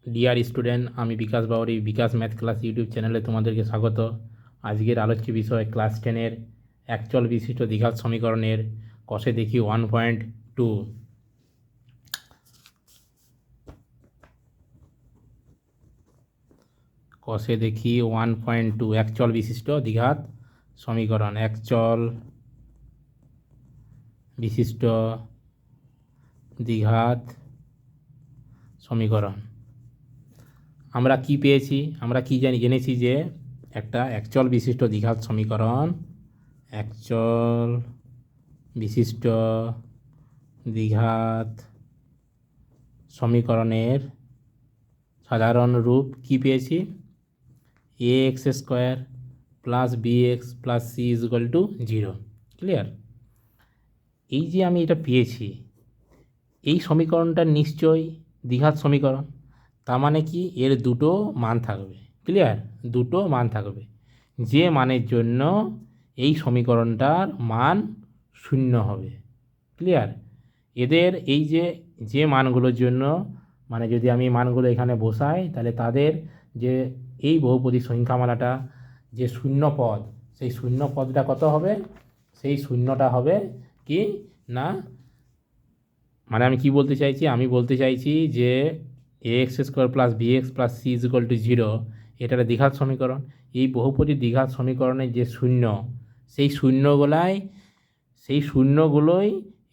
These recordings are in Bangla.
ডিয়ার স্টুডেন্ট, আমি বিকাশ বাউরি, বিকাশ ম্যাথ ক্লাস ইউটিউব চ্যানেলে তোমাদেরকে স্বাগত। আজকের আলোচ্য বিষয় ক্লাস 10-এর একচল বিশিষ্ট দ্বিঘাত সমীকরণের কষে দেখি 1.2। কষে দেখি 1.2 একচল বিশিষ্ট দ্বিঘাত সমীকরণ। একচল বিশিষ্ট দ্বিঘাত সমীকরণ। আমরা কি পেয়েছি? আমরা কি জেনেছি যে একটা একচল বিশিষ্ট দ্বিঘাত সমীকরণ, একচল বিশিষ্ট দ্বিঘাত সমীকরণের সাধারণ রূপ কি পেয়েছি? A x square plus b x plus c is equal to 0। Clear? এই যে আমি এটা পেয়েছি, এই সমীকরণটা নিশ্চয়ই দ্বিঘাত সমীকরণ। তার মানে কি, এর দুটো মান থাকবে। ক্লিয়ার? দুটো মান থাকবে, যে মানের জন্য এই সমীকরণটার মান 0 হবে। ক্লিয়ার? এদের এই যে মানগুলোর জন্য, মানে যদি আমি মানগুলো এখানে বসাই, তাহলে তাদের যে এই বহুপদী সংখ্যামালাটা যে শূন্য পদ, সেই শূন্য পদটা কত হবে? সেই শূন্যটা হবে কি না, মানে আমি কি বলতে চাইছি? আমি বলতে চাইছি যে a x square plus b x plus c is equal to 0, এটা একটা দ্বিঘাত সমীকরণ। এই বহুপদী দ্বিঘাত সমীকরণের যে শূন্য, সেই শূন্যগুলোই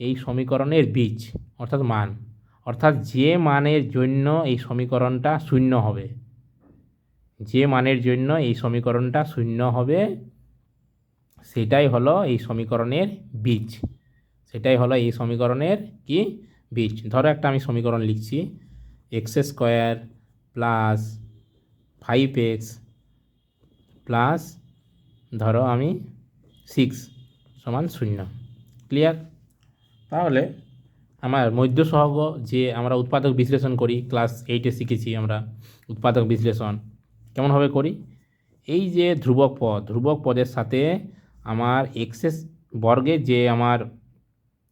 এই সমীকরণের বীজ, অর্থাৎ মান। অর্থাৎ যে মানের জন্য এই সমীকরণটা শূন্য হবে, যে মানের জন্য এই সমীকরণটা শূন্য হবে, সেটাই হলো এই সমীকরণের বীজ। সেটাই হলো এই সমীকরণের কি? বীজ। ধরো একটা আমি সমীকরণ লিখছি, x square plus 5x plus ধরো আমি 6 সমান 0। ক্লিয়ার? তাহলে আমার মধ্য সহগ, যে আমরা উৎপাদক বিশ্লেষণ করি, ক্লাস 8-এ শিখেছি আমরা উৎপাদক বিশ্লেষণ কেমনভাবে করি। এই যে ধ্রুবক পদের সাথে আমার এক্সেস বর্গের যে আমার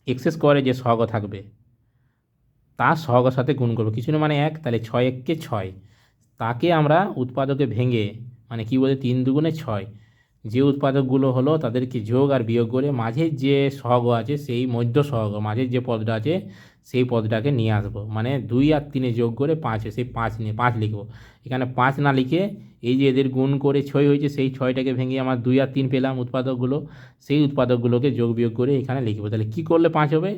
এক্স স্কোয়ারে যে সহগ থাকবে, তার সহগের সাথে গুণ করবো। কিছু না মানে 1, তাহলে 6 1 6, তাকে আমরা উৎপাদকে ভেঙে, মানে কি বলে, 3 2 6, যে উৎপাদকগুলো হলো তাদেরকে যোগ আর বিয়োগ করে মাঝের যে সহগ আছে, সেই মধ্য সহগ, মাঝের যে পদটা আছে সেই পদটাকে নিয়ে আসবো। মানে 2 আর 3 যোগ করে 5, সেই 5 নিয়ে 5 লিখবো। এখানে 5 না লিখে, এই যে এদের গুণ করে 6 হয়েছে, সেই 6টাকে ভেঙে আমার 2 আর 3 পেলাম উৎপাদকগুলো, সেই উৎপাদকগুলোকে যোগ বিয়োগ করে এখানে লিখবো। তাহলে কী করলে 5 হবে?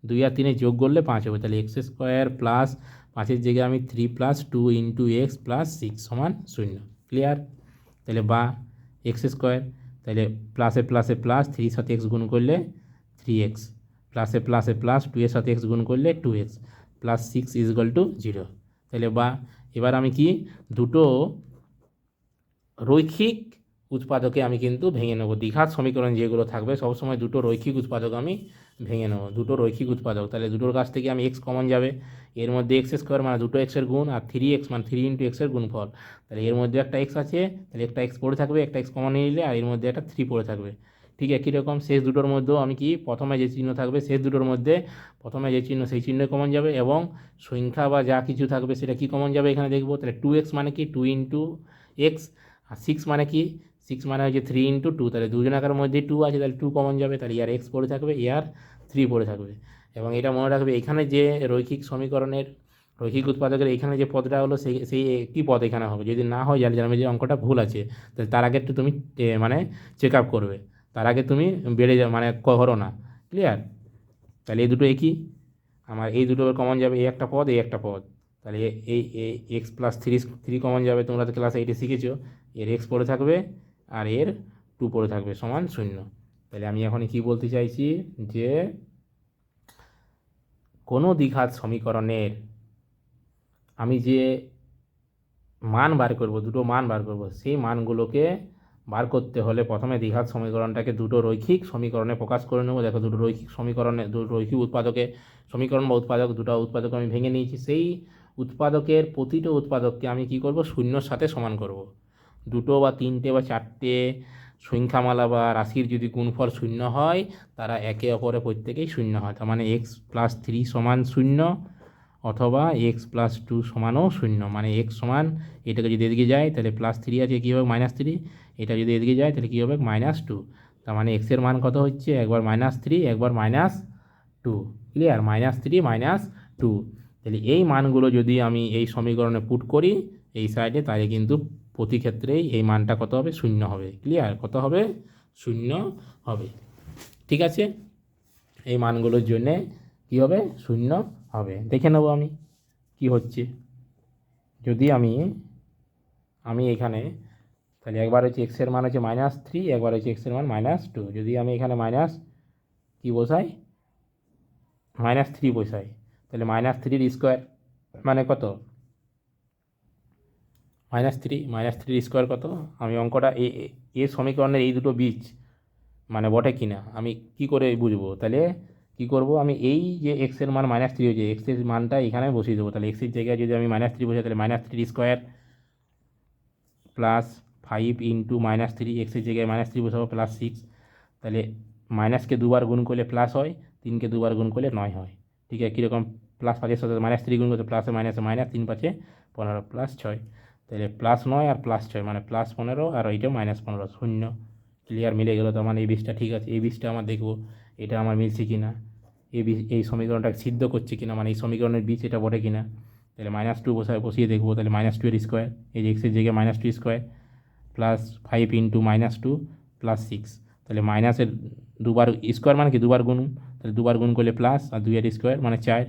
2 আর 3 যোগ করলে 5 হবে। তাহলে এক্স স্কোয়ার প্লাস 5-এর জায়গায় আমি 3 প্লাস 2 ইন্টু এক্স প্লাস 6 সমান 0। ক্লিয়ার? তাহলে বা এক্স স্কোয়ার, তাহলে প্লাসে প্লাসে প্লাস, 3-এর সাথে এক্স গুণ করলে 3x, প্লাসে প্লাসে প্লাস, 2-এর সাথে এক্স গুণ করলে 2x plus 6 is equal to 0। তাহলে বা এবার আমি কি, দুটো রৈখিক উৎপাদকে আমি কিন্তু ভেঙে নেব। দ্বিঘাত সমীকরণ যেগুলো থাকবে সবসময় দুটো রৈখিক উৎপাদক আমি ভেঙে নেব, দুটো রৈখিক উৎপাদক। তাহলে দুটোর কাছ থেকে আমি এক্স কমন যাবে, এর মধ্যে এক্স স্কোয়ার মানে দুটো এক্সের গুণ, আর 3x মানে 3 ইন্টু এক্সের গুণফল। তাহলে এর মধ্যে একটা এক্স আছে, তাহলে একটা এক্স পড়ে থাকবে, একটা এক্স কমন নিয়ে নিলে, আর এর মধ্যে একটা 3 পড়ে থাকবে। ঠিক একই রকম শেষ দুটোর মধ্যেও আমি কি, প্রথমে যে চিহ্ন থাকবে শেষ দুটোর মধ্যে, প্রথমে যে চিহ্ন সেই চিহ্ন কমন যাবে, এবং সংখ্যা বা যা কিছু থাকবে সেটা কি কমন যাবে এখানে দেখবো। তাহলে 2x মানে কি, 2 ইন্টু এক্স, আর 6 মানে কি, 6 মানে হচ্ছে 3 ইন্টু 2, তাহলে দুজনাকার মধ্যে 2 আছে, তাহলে 2 কমন যাবে, তাহলে ইয়ার এক্স পড়ে থাকবে, ইয়ার 3 পড়ে থাকবে। এবং এটা মনে রাখবে, এখানে যে রৈখিক সমীকরণের রৈখিক উৎপাদকের এখানে যে পদটা হলো, সেই একটি পদ এখানে হবে। যদি না হয়, জানবে যে অঙ্কটা ভুল আছে, তাহলে তার আগে একটু তুমি মানে চেক আপ করবে, তার আগে তুমি বেড়ে যাবে মানে করো না। ক্লিয়ার? তাহলে এই দুটো একই, আমার এই দুটো কমন যাবে, এই একটা পদ, এই একটা পদ। তাহলে এই এক্স প্লাস 3 কমন যাবে, তোমরা তো ক্লাস 8-এ শিখেছো। এর এক্স পড়ে থাকবে আর এর 2 পড়ে থাকবে সমান 0। তাহলে আমি এখন কি বলতে চাইছি, যে কোনো দ্বিঘাত সমীকরণের আমি যে মান বার করব, দুটো মান বার করব, সেই মানগুলোকে বার করতে হলে প্রথমে দ্বিঘাত সমীকরণটাকে দুটো রৈখিক সমীকরণে প্রকাশ করে নেব। দেখো, দুটো রৈখিক সমীকরণে, দুটো রৈখিক উৎপাদকে, সমীকরণ বা উৎপাদক, দুটো উৎপাদক আমি ভেঙে নিয়েছি। সেই উৎপাদকের প্রতিটা উৎপাদককে আমি কি করব, শূন্যর সাথে সমান করব। দুটো বা তিনটে বা চারটে সংখ্যামালা বা রাশির যদি গুণফল 0 হয়, তারা একে অপরের প্রত্যেকেই 0 হয়। তার মানে এক্স প্লাস 3 সমান 0, অথবা এক্স প্লাস টু সমানও শূন্য, মানে এক্স সমান এটাকে যদি এদিকে যায় তাহলে প্লাস থ্রি আছে, কী হবে মাইনাস থ্রি, এটা যদি এদিকে যায় তাহলে কী হবে মাইনাস টু। তার মানে এক্সের মান কত হচ্ছে, একবার মাইনাস থ্রি একবার minus two, clear, minus three minus two. তাহলে এই মানগুলো যদি আমি এই সমীকরণে পুট করি এই সাইডে, তাহলে কিন্তু প্রতি ক্ষেত্রেই এই মানটা কত হবে, শূন্য হবে, ক্লিয়ার, কত হবে, শূন্য হবে। ঠিক আছে, এই মানগুলোর জন্যে কী হবে, শূন্য হবে। দেখে নেব আমি কি হচ্ছে। যদি আমি এখানে তাহলে একবার হচ্ছে এক্সের মান হচ্ছে মাইনাস থ্রি, একবার হচ্ছে এক্সের মান মাইনাস টু। যদি আমি এখানে মাইনাস কী বসাই, মাইনাস থ্রি বসাই, তাহলে মাইনাস থ্রির স্কোয়ার মানে কত, মাইনাস থ্রির স্কোয়ার কত। আমি অঙ্কটা এ সমীকরণের এই দুটো বীজ মানে বটে কিনা আমি কি করে বুঝবো, তাহলে কি করব, আমি এই যে এক্সের মান মাইনাস থ্রি হয়েছে, এক্সের মানটা এখানে বসিয়ে দেবো। তাহলে এক্সের জায়গায় যদি আমি মাইনাস থ্রি বসাই, তাহলে মাইনাস থ্রির square plus five into minus three, এক্সের জায়গায় মাইনাস থ্রি বসাবো প্লাস সিক্স। তাহলে মাইনাসকে দুবার গুণ করলে প্লাস হয়, তিনকে দুবার গুণ করলে 9 হয়। ঠিক আছে, কীরকম, প্লাস 5-এর সাথে মাইনাস থ্রি গুণ করতে প্লাসে মাইনাসে মাইনাস, 3-5 15 প্লাস 6, তাহলে প্লাস 9 আর প্লাস 6 মানে প্লাস 15, আর ওইটা মাইনাস 15, শূন্য, ক্লিয়ার, মিলে গেলো। তার মানে এই বীজটা ঠিক আছে। এই বীজটা আমার দেখবো এটা আমার মিলছে কি না, এই সমীকরণটা সিদ্ধ করছে কিনা, মানে এই সমীকরণের বীজ এটা বটে কিনা। তাহলে মাইনাস টু বসিয়ে দেখবো, তাহলে মাইনাস টু এর স্কোয়ার, এই যে এক্সের জায়গায় minus two square plus five into minus two plus six. তাহলে মাইনাসের দুবার স্কোয়ার মানে কি দুবার গুণ, তাহলে দুবার গুণ করলে প্লাস, আর দুইয়ের স্কোয়ার মানে 4,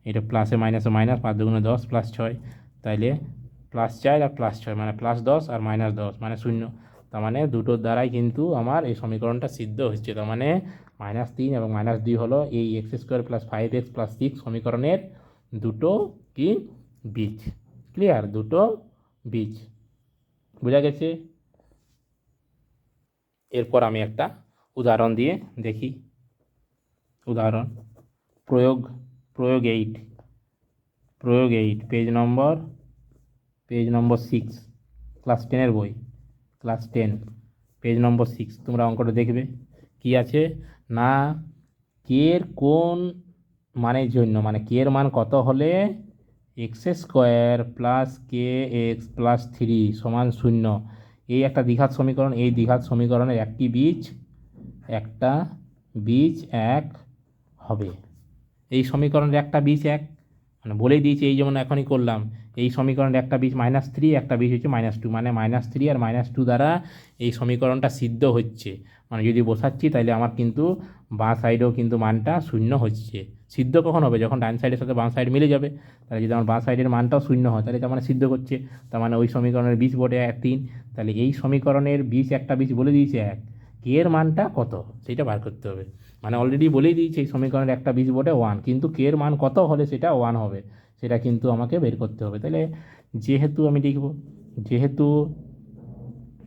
এটা প্লাসে মাইনাসে মাইনাস, 5 দুগুণে 10 প্লাস 6, তাইলে প্লাস 4 আর প্লাস 6 মানে প্লাস 10 আর মাইনাস 10 মানে শূন্য। তার মানে দুটোর দ্বারাই কিন্তু আমার এই সমীকরণটা সিদ্ধ হচ্ছে। তার মানে মাইনাস 3 এবং মাইনাস 2 হলো এই x square plus 5x plus 6 সমীকরণের দুটো কি বীজ, ক্লিয়ার, দুটো বীজ, বোঝা গেছে। এরপর আমি একটা উদাহরণ দিয়ে দেখি। উদাহরণ প্রয়োগ 8 পেজ নম্বর 6, ক্লাস 10-এর বই, ক্লাস 10 পেজ নম্বর 6। তোমরা অঙ্কটা দেখবে কি আছে না, কের কোন মানের জন্য, মানে কের মান কত হলে এক্স স্কোয়ার প্লাস কে এক্স প্লাস থ্রি সমান শূন্য। এই একটা দ্বিঘাত সমীকরণ, এই দ্বিঘাত সমীকরণের একটা বীজ এক হবে। এই সমীকরণের একটা বীজ এক, মানে বলেই দিয়েছি, এই যেমন এখনই করলাম, এই সমীকরণের একটা বীজ মাইনাস থ্রি, একটা বীজ হচ্ছে মাইনাস টু, মানে মাইনাস থ্রি আর মাইনাস টু দ্বারা এই সমীকরণটা সিদ্ধ হচ্ছে। মানে যদি বসাচ্ছি তাহলে আমার কিন্তু বাঁ সাইডেও কিন্তু মানটা শূন্য হচ্ছে। সিদ্ধ কখন হবে, যখন ডান সাইডের সাথে বাঁ সাইড মিলে যাবে। তাহলে যদি আমার বাঁ সাইডের মানটাও শূন্য হয় তাহলে তার মানে সিদ্ধ করছে, তার মানে ওই সমীকরণের বীজ বটে 3। তাহলে এই সমীকরণের বীজ একটা বীজ বলে দিয়েছে 1, কে এর মানটা কত সেটা বার করতে হবে। মানে অলরেডি বলেই দিয়েছে এই সমীকরণের একটা বীজ বটে 1, কিন্তু কে এর মান কত হলে সেটা 1 হবে, সেটা কিন্তু আমাকে বের করতে হবে। তাহলে যেহেতু আমি লিখব, যেহেতু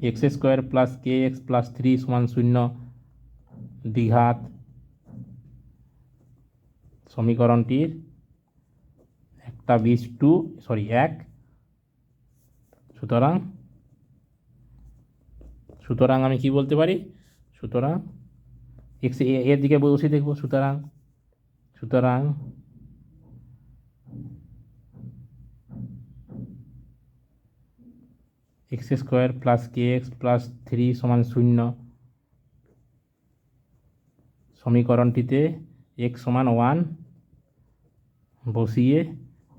এক্স স্কোয়ার প্লাস কে এক্স প্লাস থ্রি সমান শূন্য দ্বিঘাত সমীকরণটির একটা বীজ 1, সুতরাং আমি কি বলতে পারি, সুতরাং এক্স এর দিকে বসে দেখব, সুতরাং এক্স স্কোয়ার প্লাস কে এক্স প্লাস থ্রি সমান শূন্য সমীকরণটিতে এক্স সমান 1 বসিয়ে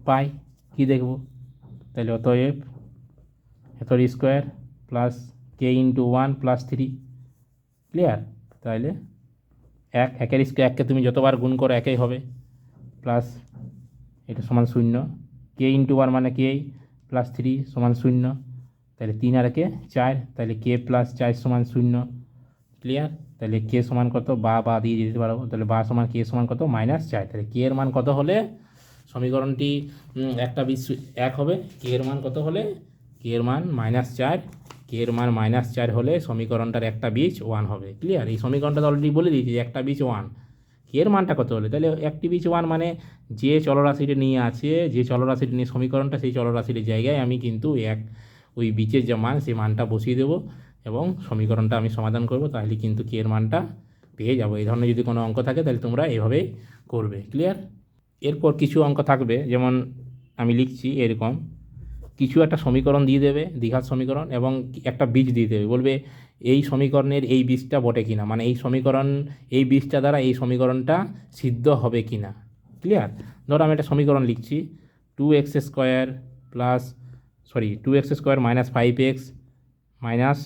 পাই কি দেখব, তাহলে অতএব এতর স্কোয়ার প্লাস কে ইন্টু 1 প্লাস 3, ক্লিয়ার। তাহলে একের স্কোয়ার, এককে তুমি যতবার গুণ করো একই হবে, প্লাস এটা সমান শূন্য, কে ইন্টু 1 মানে কে প্লাস 3 সমান শূন্য, তাহলে 3 আর কে 4, তাহলে কে প্লাস 4 সমান শূন্য, ক্লিয়ার। তাহলে কে সমান কত, বা দিয়ে দিতে পারবো, তাহলে বা সমান কে সমান কত -4। তাহলে কে এর মান কত হলে সমীকরণটি একটা বীজ 1 হবে, কে এর মান কত হলে, কে এর মান -4, কে এর মান -4 হলে সমীকরণটার একটা বীজ 1 হবে, ক্লিয়ার। এই সমীকরণটা তো অলরেডি বলে দিয়েছি যে একটা বীজ 1, কে এর মানটা কত হলে, তাহলে একটি বীজ 1 মানে যে চলরাশিটা নিয়ে আছে, যে চলরাশিটা নিয়ে সমীকরণটা, সেই চলরাশির জায়গায় আমি কিন্তু ওই বীজের যে মান সেই মানটা বসিয়ে দেবো এবং সমীকরণটা আমি সমাধান করব, তাহলে কিন্তু কে এর মানটা পেয়ে যাবো। এই ধরনের যদি কোনো অঙ্ক থাকে তাহলে তোমরা এভাবেই করবে, ক্লিয়ার। এরপর কিছু অঙ্ক থাকবে, যেমন আমি লিখছি এরকম কিছু একটা সমীকরণ দিয়ে দেবে, দ্বিঘাত সমীকরণ, এবং একটা বীজ দিয়ে দেবে, বলবে এই সমীকরণের এই বীজটা বটে কিনা, মানে এই সমীকরণ এই বীজটা দ্বারা এই সমীকরণটা সিদ্ধ হবে কিনা। ক্লিয়ার? ধরো আমি একটা সমীকরণ লিখছি, 2x² plus two x square minus 5x minus,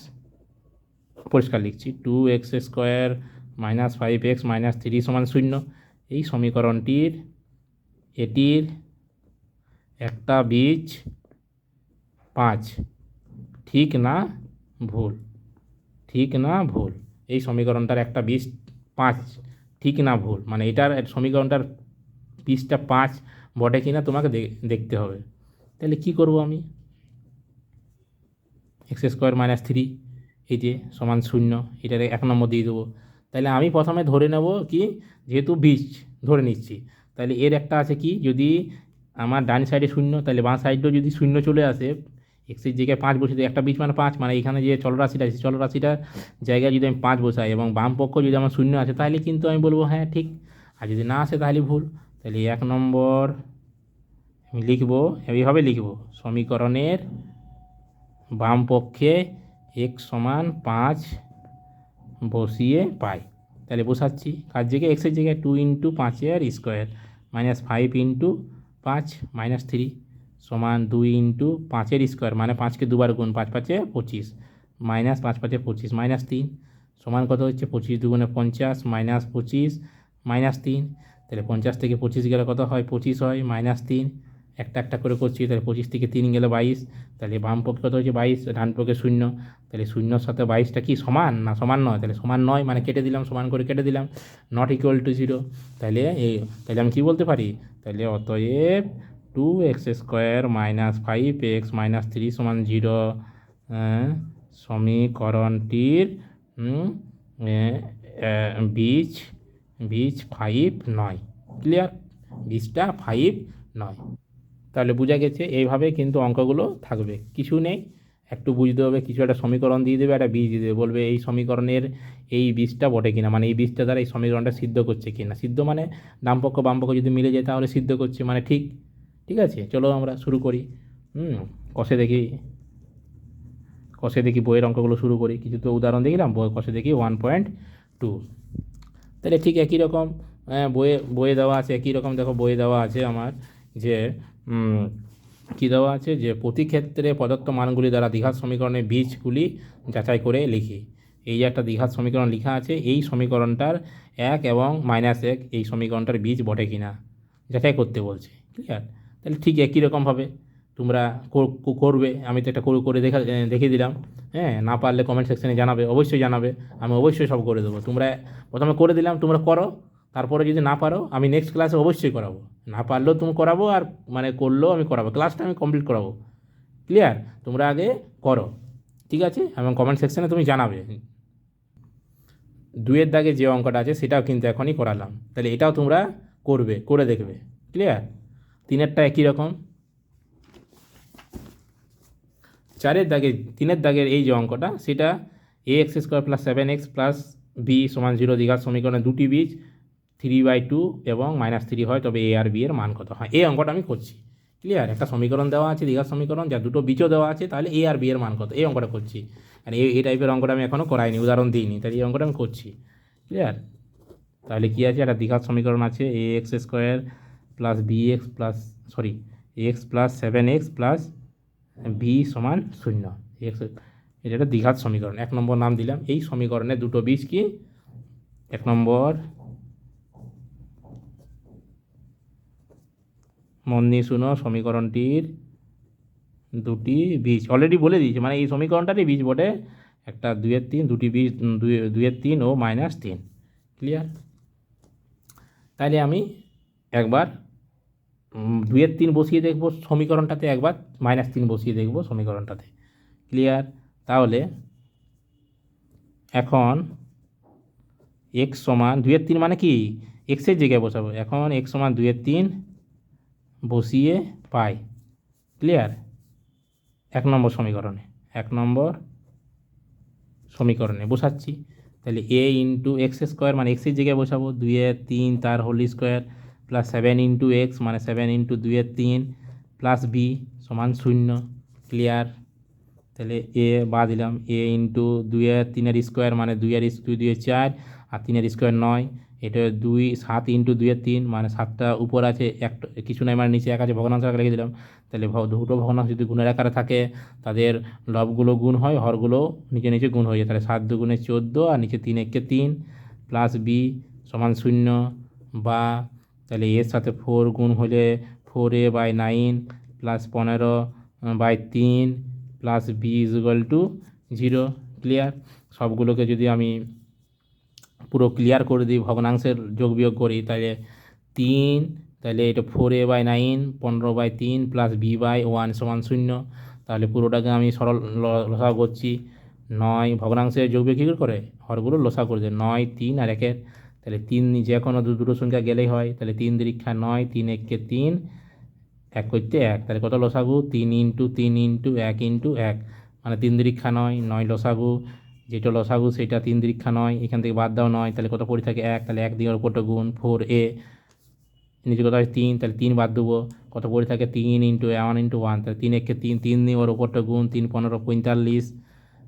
পরিষ্কার লিখছি, 2x² মাইনাস 5x মাইনাস 3 সমান 0। এই সমীকরণটির এটির একটা বীজ 5, ঠিক না ভুল? ঠিক না ভুল? এই সমীকরণটার একটা বীজ 5, ঠিক না ভুল, মানে এটার সমীকরণটার বীজটা 5 বটে কিনা তোমাকে দেখতে হবে। তাহলে কি করব আমি, x² মাইনাস 3 এই যে সমান 0, এটার 1 নম্বর দিয়ে দেবো। তাহলে আমি প্রথমে ধরে নেব কি, যেহেতু বীজ ধরে নিচ্ছি, তাহলে এর একটা আছে কি, যদি আমার ডান সাইডে 0 তাহলে বাঁ সাইডেও যদি 0 চলে আসে, এক্সের জায়গায় 5 বসে দিই, একটা বীজ মানে 5, মানে এখানে যে চলরাশিটা আছে চলরাশিটার জায়গায় যদি আমি 5 বসাই এবং বাম পক্ষ যদি আমার 0 আছে, তাহলে কিন্তু আমি বলবো হ্যাঁ ঠিক, আর যদি না আসে তাহলে ভুল। তাহলে 1 নম্বর আমি লিখবো, এইভাবে লিখবো, সমীকরণের বাম পক্ষে x সমান 5 বসিয়ে পাই। তাহলে বসাচ্ছি, কার জায়গায়, এক্সের জায়গায় 2 × 5² মাইনাস 5 × 5 মাইনাস 3 সমান 2 × 5² মানে 5কে দুবার গুণ, 5 5 25 মাইনাস 5 5 25 মাইনাস 3 সমান কত হচ্ছে, 25 2 × 50 মাইনাস 25 মাইনাস 3। তাহলে 50 থেকে 25 গেলে কত হয়, 25 হয়, মাইনাস 3, একটা একটা করে করছি, তাহলে 25 থেকে 3 গেলে 22, তাহলে বাম পক্ষে কত হচ্ছে 22, ডান পক্ষে 0, তাহলে 0-র সাথে 22টা কি সমান না সমান নয়, তাহলে সমান নয়, মানে কেটে দিলাম, সমান করে কেটে দিলাম, নট ইকুয়াল টু 0। তাহলে তাহলে আমি কী বলতে পারি, তাহলে অতএব 2x² মাইনাস 5x মাইনাস 3 সমান 0 সমীকরণটির বীজ 5 নয়। ক্লিয়ার? বীজটা 5 নয়। তাহলে বোঝা গেছে, এইভাবে কিন্তু অঙ্কগুলো থাকবে, কিছু নেই, একটু বুঝতে হবে, কিছু একটা সমীকরণ দিয়ে দেবে, একটা বীজ দিয়ে দেবে, বলবে এই সমীকরণের এই বীজটা বটে কিনা, মানে এই বীজটা দ্বারা এই সমীকরণটা সিদ্ধ করছে কিনা। সিদ্ধ মানে ডানপক্ষ বামপক্ষ যদি মিলে যায় তাহলে সিদ্ধ করছে, মানে ঠিক। ঠিক আছে, চলো আমরা শুরু করি। কষে দেখি বইয়ের অঙ্কগুলো শুরু করি, কিছু তো উদাহরণ দেখলাম, কষে দেখি 1.2। তাহলে ঠিক একই রকম বইয়ে দেওয়া আছে, একই রকম দেখো বইয়ে দেওয়া আছে আমার, যে কী দেওয়া আছে, যে প্রতি ক্ষেত্রে প্রদত্ত মানগুলি দ্বারা দ্বিঘাত সমীকরণের বীজগুলি যাচাই করে লিখি। এই যে একটা দ্বিঘাত সমীকরণ লেখা আছে, এই সমীকরণটার 1 এবং -1 এই সমীকরণটার বীজ বটে কিনা যাচাই করতে বলছে। ক্লিয়ার? তাহলে ঠিক একই রকমভাবে তোমরা করবে, আমি তো একটা করে দেখিয়ে দিলাম। হ্যাঁ, না পারলে কমেন্ট সেকশানে জানাবে, অবশ্যই জানাবে, আমি অবশ্যই সব করে দেবো। তোমরা প্রথমে করে দিলাম, তোমরা করো, তারপরে যদি না পারো আমি নেক্সট ক্লাসে অবশ্যই করাবো, না পারলেও তুমি করাবো, আর মানে করলেও আমি করাবো, ক্লাসটা আমি কমপ্লিট করাবো। ক্লিয়ার? তোমরা আগে করো, ঠিক আছে, এবং কমেন্ট সেকশানে তুমি জানাবে। 2-এর দাগে যে অঙ্কটা আছে সেটাও কিন্তু এখনই করালাম, তাহলে এটাও তোমরা করবে, করে দেখবে। ক্লিয়ার? 3-এরটা একই রকম। 3-এর দাগের এই যে অঙ্কটা, সেটা ax² plus 7x plus b সমান 0 দ্বিঘাত সমীকরণের দুটি বীজ 3/2 এবং -3 হয়, তবে a আর b এর মান কত হয়। এই অঙ্কটা আমি করছি। ক্লিয়ার? একটা সমীকরণ দেওয়া আছে দ্বিঘাত সমীকরণ, যা দুটো বীজও দেওয়া আছে, তাহলে a আর b এর মান কত, এই অঙ্কটা করছি। আর এই টাইপের অঙ্কটা আমি এখনও করাইনি, উদাহরণ দিইনি, তাহলে এই অঙ্কটা আমি করছি। ক্লিয়ার? তাহলে কী আছে, একটা দ্বিঘাত সমীকরণ আছে ax² plus bx plus x plus 7x plus b সমান 0। এটা একটা দ্বিঘাত সমীকরণ, 1 নম্বর নাম দিলাম। এই সমীকরণের দুটো বীজ কি, 1 নম্বর মন দিয়ে শুনো, সমীকরণটির দুটি বীজ অলরেডি বলে দিয়েছি, মানে এই সমীকরণটারই বীজ বটে, একটা 2-এর 3, দুটি বীজ 2-এর 3 ও -3। ক্লিয়ার? তাইলে আমি একবার 2-এর 3 বসিয়ে দেখব সমীকরণটাতে, একবার -3 বসিয়ে দেখব সমীকরণটাতে। ক্লিয়ার? তাহলে এখন x সমান 2-এর 3 মানে কি, এক্সের জায়গায় বসাবো, এখন x সমান 2-এর 3 বসিয়ে পাই। ক্লিয়ার? 1 নম্বর সমীকরণে বসাচ্ছি। তাহলে a × x² মানে এক্সের জায়গায় বসাবো, 2-এর 3 তার হোল স্কোয়ার প্লাস 7 × x মানে 7 × 2 = 3 প্লাস বি সমান 0। ক্লিয়ার? তাহলে এ বা দিলাম a × 2 × 3 মানে 2 × 4 আর 3 ² 9, এটা 7 × 2 = 3 মানে 7টা উপর আছে, একটা কিছু নাই মানে নিচে 1 আছে, ভগ্নাংশ আকারে লিখে দিলাম। তাহলে দুটো ভগ্নাংশ যদি গুণের আকারে থাকে তাদের লবগুলো গুণ হয়, হরগুলো নিচে নিচে গুণ হয়ে যায়। তাহলে 7 × 2 = 14 আর নিচে 3 × 1 = 3 প্লাস বি সমান 0। বা তাহলে এর সাথে 4 গুণ হলে 4a/9 plus 15/3 plus B = 0। Clear? সবগুলোকে যদি আমি পুরো ক্লিয়ার করে দিই, ভগ্নাংশের যোগ বিয়োগ করি, তাহলে 3, তাহলে এটা 4a/9 15/3 প্লাস b/1 সমান 0। তাহলে পুরোটাকে আমি সরল লসাগু করছি। 9 ভগ্নাংশের যোগ বিয়োগ কী করে? হরগুলো লসাগু করে দেয়। 9, 3 আর 1, তাহলে 3 যে কোনো দুটো সংখ্যা গেলেই হয়। তাহলে 3 × 9, 3 × 1 = 3, 1 করতে 1, তাহলে কত লসাগু? 3 × 3 × 1 × 1 মানে 3 × 9, 9 লসাগু। যেটা লসাগু সেটা 3 × 9, এখান থেকে বাদ দাও 9, তাহলে কত পড়ে থাকে? 1, তাহলে 1 দিয়ে ওর উপরটা গুণ 4a, নিচে কত হয় 3, তাহলে 3 বাদ দেবো, কত পড়ে থাকে? 3 × 1 × 1, তাহলে 3 × 1 = 3, 3 দিয়ে ওর উপরটা গুণ 3 × 15 = 45,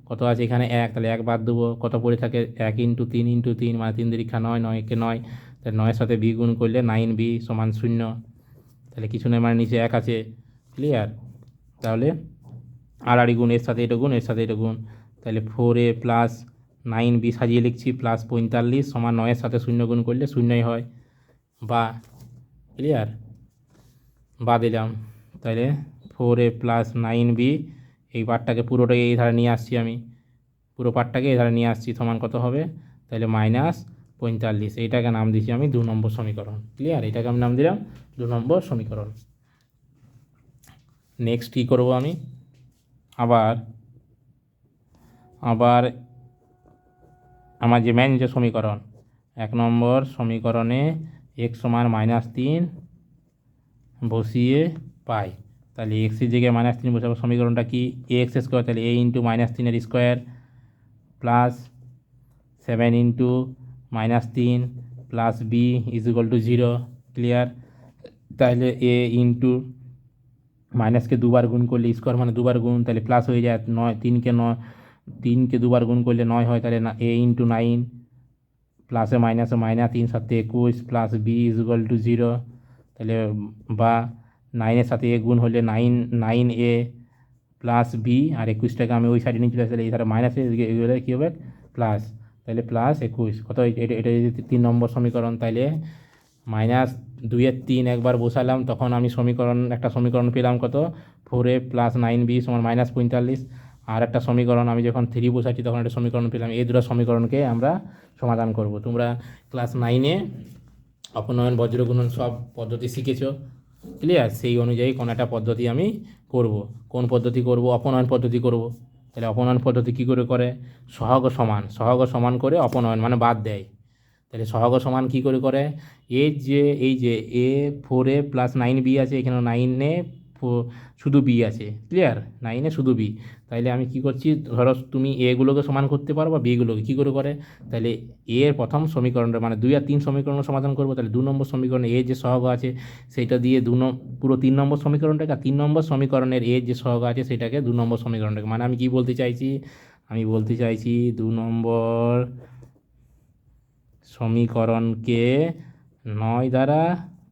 কত আছে এখানে 1, তাহলে 1 বাদ দেবো, কত পড়ে থাকে? 1 × 3 × 3 মানে 3 × 9, 9 × 9, তাহলে 9-এর সাথে বি গুণ করলে 9b সমান 0। তাহলে কিছু নেই মানে নিচে 1 আছে। ক্লিয়ার? তাহলে আড়াআড়ি গুণ, এর সাথে এটা গুণ, এর সাথে এটা গুণ, তাহলে 4a প্লাস 9b সাজিয়ে লিখছি প্লাস 45 সমান 9-এর সাথে 0 গুণ করলে 0ই হয়। বা ক্লিয়ার? বা দিলাম, তাহলে 4a প্লাস 9b এই পার্টটাকে পুরোটাকে এই ধারে নিয়ে আসছি, আমি পুরো পার্টটাকে এই ধারে নিয়ে আসছি, সমান কত হবে? তাহলে -45। এইটাকে নাম দিচ্ছি আমি 2 নম্বর সমীকরণ। ক্লিয়ার? এটাকে আমি নাম দিলাম 2 নম্বর সমীকরণ। নেক্সট কী করবো আমি? আবার আমার যে মেন যে সমীকরণ 1 নম্বর সমীকরণে x সমান -3 বসিয়ে পাই। তাহলে এক্সের জায়গায় -3 বসাবো। সমীকরণটা কি? ax², তাহলে a × -3 plus 7 × -3 plus b = 0। Clear? তাহলে a ইন্টু মাইনাসকে দুবার গুণ করলে স্কোয়ার মানে দুবার গুণ, তাহলে প্লাস হয়ে যায়। 9 3কে দুবার গুণ করলে 9 হয়, তাহলে a × 9 প্লাসে মাইনাসে -3 7 21 প্লাস b = 0। তাহলে বা 9-এর সাথে a গুণ হলে 9a প্লাস b, আর 21টাকে আমি ওই সাইডে নিয়ে চলে আসি, তাহলে এই ধারে মাইনাসে এগুলো কী হবে? প্লাস, তাহলে +21 কত? এটা যদি 3 নম্বর সমীকরণ, তাহলে -2 × 3 একবার বসালাম, তখন আমি একটা সমীকরণ পেলাম কত? 4a প্লাস 9b সমান -45। আর একটা সমীকরণ আমি যখন 3 বসাচ্ছি তখন একটা সমীকরণ পেলাম। এই দুটো সমীকরণকে আমরা সমাধান করব। তোমরা ক্লাস 9-এ অপনয়ন, বজ্রগুণন সব পদ্ধতি শিখেছো। ক্লিয়ার? সেই অনুযায়ী কোনো একটা পদ্ধতি আমি করব। কোন পদ্ধতি করব? অপনয়ন পদ্ধতি করব। তাহলে অপনয়ন পদ্ধতি কী করে? সহগ সমান করে অপনয়ন মানে বাদ দেয়। তাহলে সহগ সমান কী করে? এই যে a 4a প্লাস 9b আছে, এখানে 9-এ শুধু b আছে। ক্লিয়ার? 9-এ শুধু b। তাইলে আমি কি করছি, ধরো তুমি এগুলোকে সমান করতে পারো বা বিগুলোকে কী করে? তাহলে এর প্রথম সমীকরণটা মানে 2 আর 3 সমীকরণ সমাধান করবো। তাহলে 2 নম্বর সমীকরণে এ যে সহগ আছে সেটা দিয়ে পুরো 3 নম্বর সমীকরণটাকে, আর 3 নম্বর সমীকরণের এ যে সহগ আছে সেটাকে 2 নম্বর সমীকরণটাকে, মানে আমি কি বলতে চাইছি? আমি বলতে চাইছি 2 নম্বর সমীকরণকে 9 দ্বারা,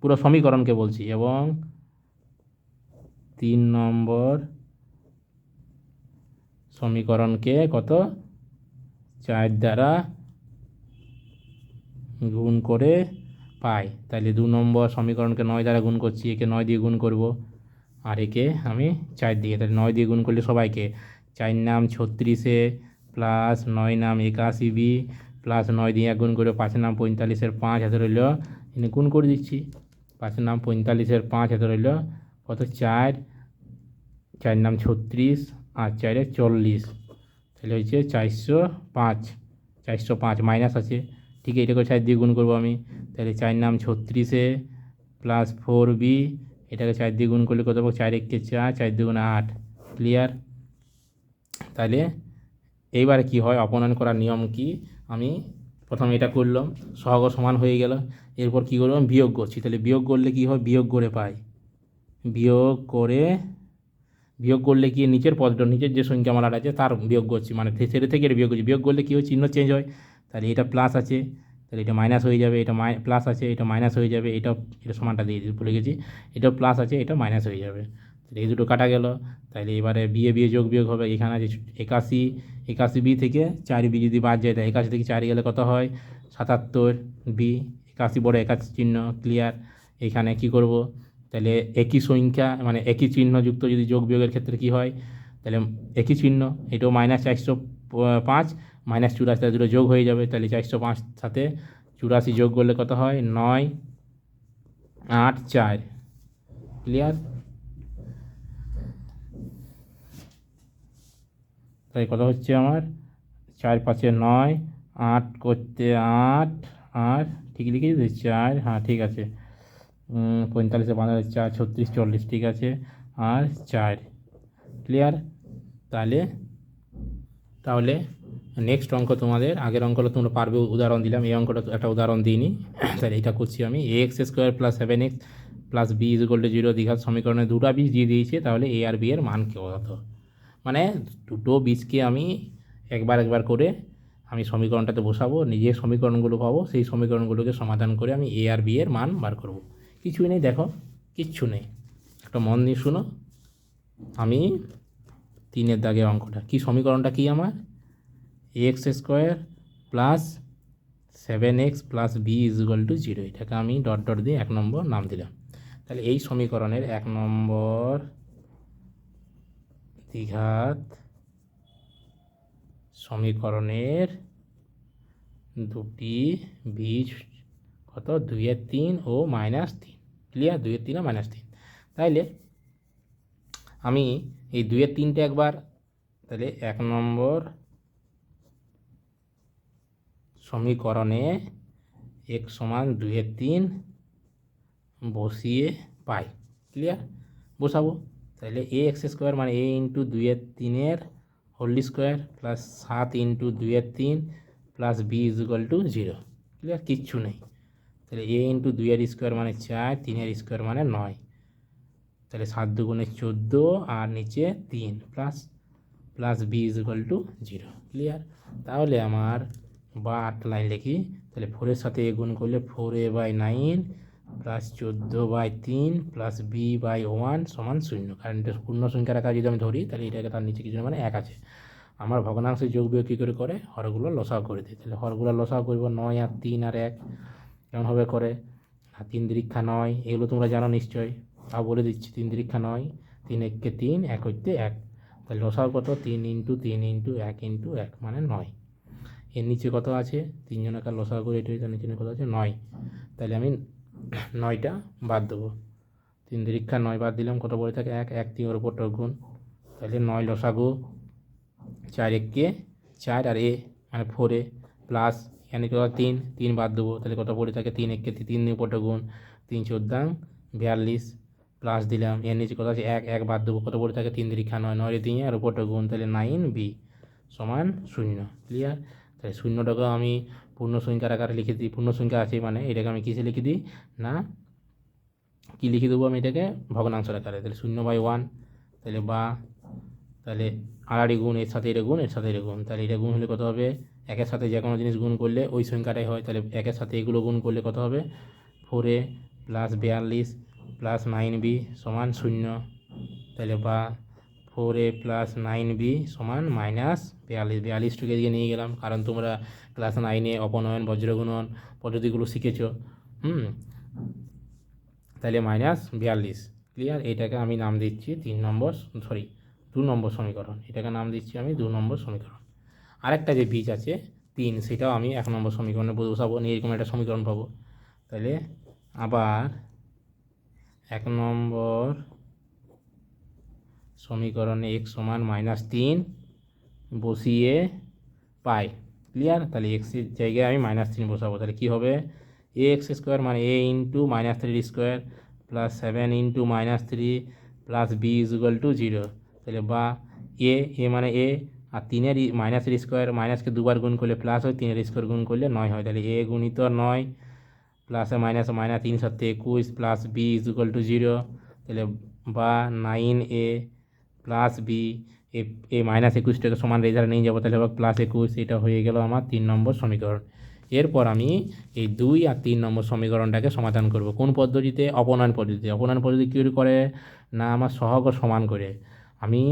পুরো সমীকরণকে বলছি, এবং 3 নম্বর সমীকরণকে কত? 4 দ্বারা গুণ করে পাই। তাহলে 2 নম্বর সমীকরণকে 9 দ্বারা গুণ করছি, একে 9 দিয়ে গুণ করব, আর একে আমি 4 দিয়ে, তাহলে 9 দিয়ে গুণ করলে সবাইকে 4 নাম 36 প্লাস 9 নাম 81b প্লাস 9 দিয়ে গুণ করে 5 নাম 45-এর 5 হাতে রইল, এনে গুণ করে দিচ্ছি। 5 নাম 45-এর 5 হাতে রইল কত? 4 নাম 36 আর 4-এ 40, তাহলে হচ্ছে 405 মাইনাস আছে। ঠিক আছে, এটাকে 4 দিয়ে গুণ করবো আমি, তাহলে 4 নাম 36 প্লাস 4b, এটাকে 4 দিয়ে গুণ করলে কত পাবো? 4 × 1 = 4, 4 × 2 = 8। ক্লিয়ার? তাহলে এইবারে কি হয়, অপনয়ন করার নিয়ম কি আমি প্রথমে এটা করলাম, সহগ সমান হয়ে গেল। এরপর কী করলাম, বিয়োগ করছি। তাহলে বিয়োগ করলে কী হয়, বিয়োগ করে পাই। বিয়োগ করলে কি নিচের পদটা, নিচের যে সংখ্যামালাটা আছে তার বিয়োগ করছি, মানে সেটা থেকে এটা বিয়োগ করছি। বিয়োগ করলে কী হয়, চিহ্ন চেঞ্জ হয়। তাহলে এটা প্লাস আছে, তাহলে এটা মাইনাস হয়ে যাবে। এটা প্লাস আছে, এটা মাইনাস হয়ে যাবে। এটা সমানটা দিয়ে ভুলে গেছি, এটাও প্লাস আছে, এটা মাইনাস হয়ে যাবে। তাহলে এই দুটো কাটা গেল। তাহলে এবারে বিয়ে যোগ বিয়োগ হবে। এখানে আছে 81, 81 বি থেকে 4 বি যদি বাদ যায়, তাই 81 থেকে 4 গেলে কত হয়, 77 বি। 81 বড় 81 চিহ্ন, ক্লিয়ার। এখানে কি করব, তাহলে একই সংখ্যা মানে একই চিহ্নযুক্ত যদি যোগ বিয়োগের ক্ষেত্রে কি হয়, তাহলে একই চিহ্ন, এটাও -405 -84, দুটো যোগ হয়ে যাবে। তাহলে 405 সাথে 84 যোগ করলে কত হয়, 984, ক্লিয়ার। তাই কত হচ্ছে আমার, 4 5 9, 8 করতে 8, আর ঠিক লিখেছি 4, হ্যাঁ ঠিক আছে। 45 5 4 36 40, ঠিক আছে, আর 4, ক্লিয়ার। তাহলে নেক্সট অঙ্ক তোমাদের, আগের অঙ্কটা তোমরা পারবে, উদাহরণ দিলাম। এই অঙ্কটা একটা উদাহরণ দিইনি। তাহলে এটা করছি আমি, ax² + 7x + b = 0 দ্বিঘাত সমীকরণে দুটো বীজ দিয়ে দিয়েছে। তাহলে a আর b এর মান কত, মানে দুটো বীজকে আমি একবার করে আমি সমীকরণটাতে বসাবো, নিজের সমীকরণগুলো পাবো, সেই সমীকরণগুলোকে সমাধান করে আমি a আর b এর মান বার করব। কিছুই নেই, দেখো কিচ্ছু নেই, একটা মন দিয়ে শুনো। আমি 3-এর দাগের অঙ্কটা, কি সমীকরণটা কি আমার, ax² + 7x + b = 0, এটাকে আমি ডট ডট দিয়ে 1 নম্বর নাম দিলাম। তাহলে এই সমীকরণের 1 নম্বর দ্বিঘাত সমীকরণের দুটি বীজ কত, 2 3 ও -3, ক্লিয়ার। 2 3 ও -3। তাইলে আমি এই 2 3টে একবার, তাহলে 1 নম্বর সমীকরণে x = 2 3 বসিয়ে পাই, ক্লিয়ার, বসাবো। তাহলে ax² মানে a × 2 3 whole square + 7 × 2 3 + b = 0, clear, কিচ্ছু নেই। তাহলে a × 2 স্কোয়ার মানে 4, 3 স্কোয়ার মানে 9, তাহলে 7 × 2 = 14, আর নিচে 3 প্লাস b = 0, ক্লিয়ার। তাহলে আমার বা 8 লাইন লিখি, তাহলে 4-এর সাথে a গুণ করলে 4a/9 + 14/3 + b/1 = 0। কারণ এটা পূর্ণ সংখ্যার আকারে যদি আমি ধরি, তাহলে এটাকে তার নিচে কিছু মানে 1 আছে। আমার ভগ্নাংশের যোগ বিয়োগ কী করে হরগুলো লসাগু করে দিই। তাহলে হরগুলো লসাগু করব, 9 আর 3 আর 1 কেমনভাবে করে, 3 3 9, এগুলো তোমরা জানো নিশ্চয়ই, তাও বলে দিচ্ছি। 3 3 9, 3 1 3, 1 হইতে 1, তাহলে লসাগু কত, 3 × 3 × 1 × 1 মানে 9। এর নিচে কত আছে, 3 জনকার লসাগু করে এটা, তার নিচে কত আছে, 9। তাহলে আমি 9টা বাদ দেবো, 3 3 9 বাদ দিলাম, কত পড়ে থাকে, 1 1 3 ওর উপরটা গুণ। তাহলে 9 লসাগু, 4 1 4 আর a মানে 4a প্লাস এখানে কত 3 3 বাদ দেবো, তাহলে কত পড়ে থাকে, 3 1 3 দিয়ে উপরটা গুণ, 3 14 42 প্লাস দিলাম, এর নিচে কত আছে 1 1 বাদ দেবো, কত পড়ে থাকে, 3 3 9 9 3 আর উপরটা গুণ, তাহলে 9b = 0, ক্লিয়ার। তাহলে শূন্যটাকে আমি পূর্ণ সংখ্যার আকারে লিখে দিই, পূর্ণ সংখ্যা আছে মানে এটাকে আমি কিসে লিখে দিই না, কি লিখে দেবো আমি এটাকে ভগ্নাংশের আকারে। তাহলে 0/1, তাহলে বা, তাহলে আড়াআড়ি গুণ, এর সাথে এটা গুণ, এর সাথে এটা গুণ, তাহলে এটা গুণ হলে কত হবে, একের সাথে যে কোনো জিনিস গুণ করলে ওই সংখ্যাটাই হয়। তাহলে একের সাথে এগুলো গুণ করলে কত হবে, 4a + 42 + 9b = 0। তাহলে বা 4a + 9b = -42, 42টাকে দিয়ে নিয়ে গেলাম, কারণ তোমরা ক্লাস 9-এ অপনয়ন বজ্রগুণন পদ্ধতিগুলো শিখেছ। তাহলে -42, ক্লিয়ার। এটাকে আমি নাম দিচ্ছি 2 নম্বর সমীকরণ, এটাকে নাম দিচ্ছি আমি 2 নম্বর সমীকরণ। আরেকটা যে বীজ আছে 3, সেটাও আমি 1 নম্বর সমীকরণে বসাবো, নিয়ে এরকম একটা সমীকরণ পাবো। তাহলে আবার 1 নম্বর সমীকরণে x = -3 বসিয়ে পাই, ক্লিয়ার। তাহলে x এর জায়গায় আমি -3 বসাবো, তাহলে কী হবে, ax² মানে a × -3² + 7 × -3 + b = 0। তাহলে বা a মানে a আর তিনের মাইনাসের স্কোয়ার, মাইনাসকে দুবার গুণ করলে প্লাস হয়, তিনের স্কোয়ার গুণ করলে 9 হয়। তাহলে এ গুণিত 9 প্লাসে minus minus 3 7 21 plus b is equal to 0। তাহলে বা 9a plus b, a minus 21টাকে সমান রেজাল্ট নিয়ে যাবো, তাহলে হবে প্লাস 21। এটা হয়ে গেল আমার 3 নম্বর সমীকরণ। এরপর আমি এই 2 আর 3 নম্বর সমীকরণটাকে সমাধান করব কোন পদ্ধতিতে? অপনয়ন পদ্ধতিতে। অপনয়ন পদ্ধতি কী করে না, আমার সহগ সমান করে আমি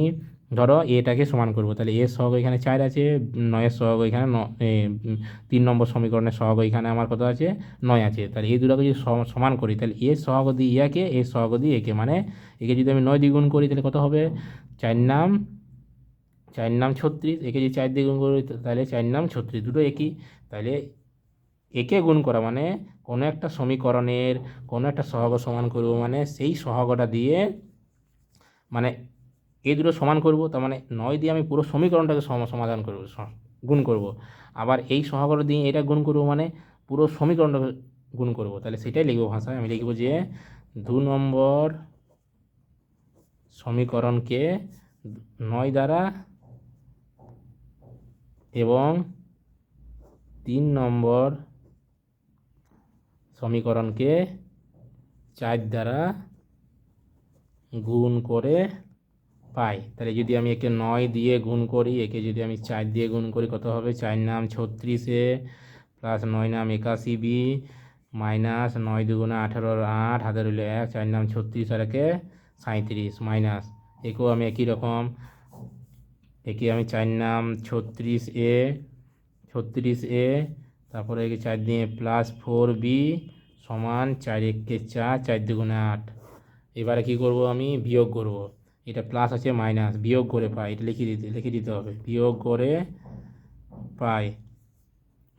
ধরো এটাকে সমান করব। তাহলে এর সহগ এখানে 4 আছে, 9-এর সহগ এখানে 3 নম্বর সমীকরণের সহগ এখানে আমার কত আছে? 9 আছে। তাহলে এই দুটোকে যদি সমান করি, তাহলে এর সহগ দিয়ে ইয়াকে, এর সহগ দিয়ে একে, মানে একে যদি আমি 9 দিয়ে গুণ করি তাহলে কত হবে? 4 নাম 36, একে যদি 4 দিয়ে গুণ করি তাহলে 4 নাম 36, দুটো একই। তাহলে একে গুণ করা মানে কোনো একটা সমীকরণের কোনো একটা সহগ সমান করব, মানে সেই সহগটা দিয়ে মানে এই দুটো সমান করব। তার মানে 9 দিয়ে আমি পুরো সমীকরণটাকে সমাধান করব, গুণ করব। আবার এই সহগটা দিয়ে এটা গুণ করব, মানে পুরো সমীকরণটাকে গুণ করব। তাহলে সেটাই লিখব ভাষায়। আমি লিখব যে 2 নম্বর সমীকরণকে 9 দ্বারা এবং 3 নম্বর সমীকরণকে 4 দ্বারা গুণ করে পাই। তাহলে যদি আমি একে 9 দিয়ে গুণ করি, একে যদি আমি 4 দিয়ে গুণ করি, কত হবে? 4 নাম 36 প্লাস 9 নাম 81 বি মাইনাস 9 দুগুণে 18 8 হাতে রইল 1, 4 নাম 36 আর একে 37 মাইনাস একেও আমি একই রকম, একে আমি 4 নাম 36a তারপরে একে 4 দিয়ে প্লাস 4b সমান 4 1 4, 4 দুগুণে 8। এবারে কী করব? আমি বিয়োগ করব। এটা প্লাস আছে মাইনাস, বিয়োগ করে পাই, এটা লিখে দিতে হবে। বিয়োগ করে পাই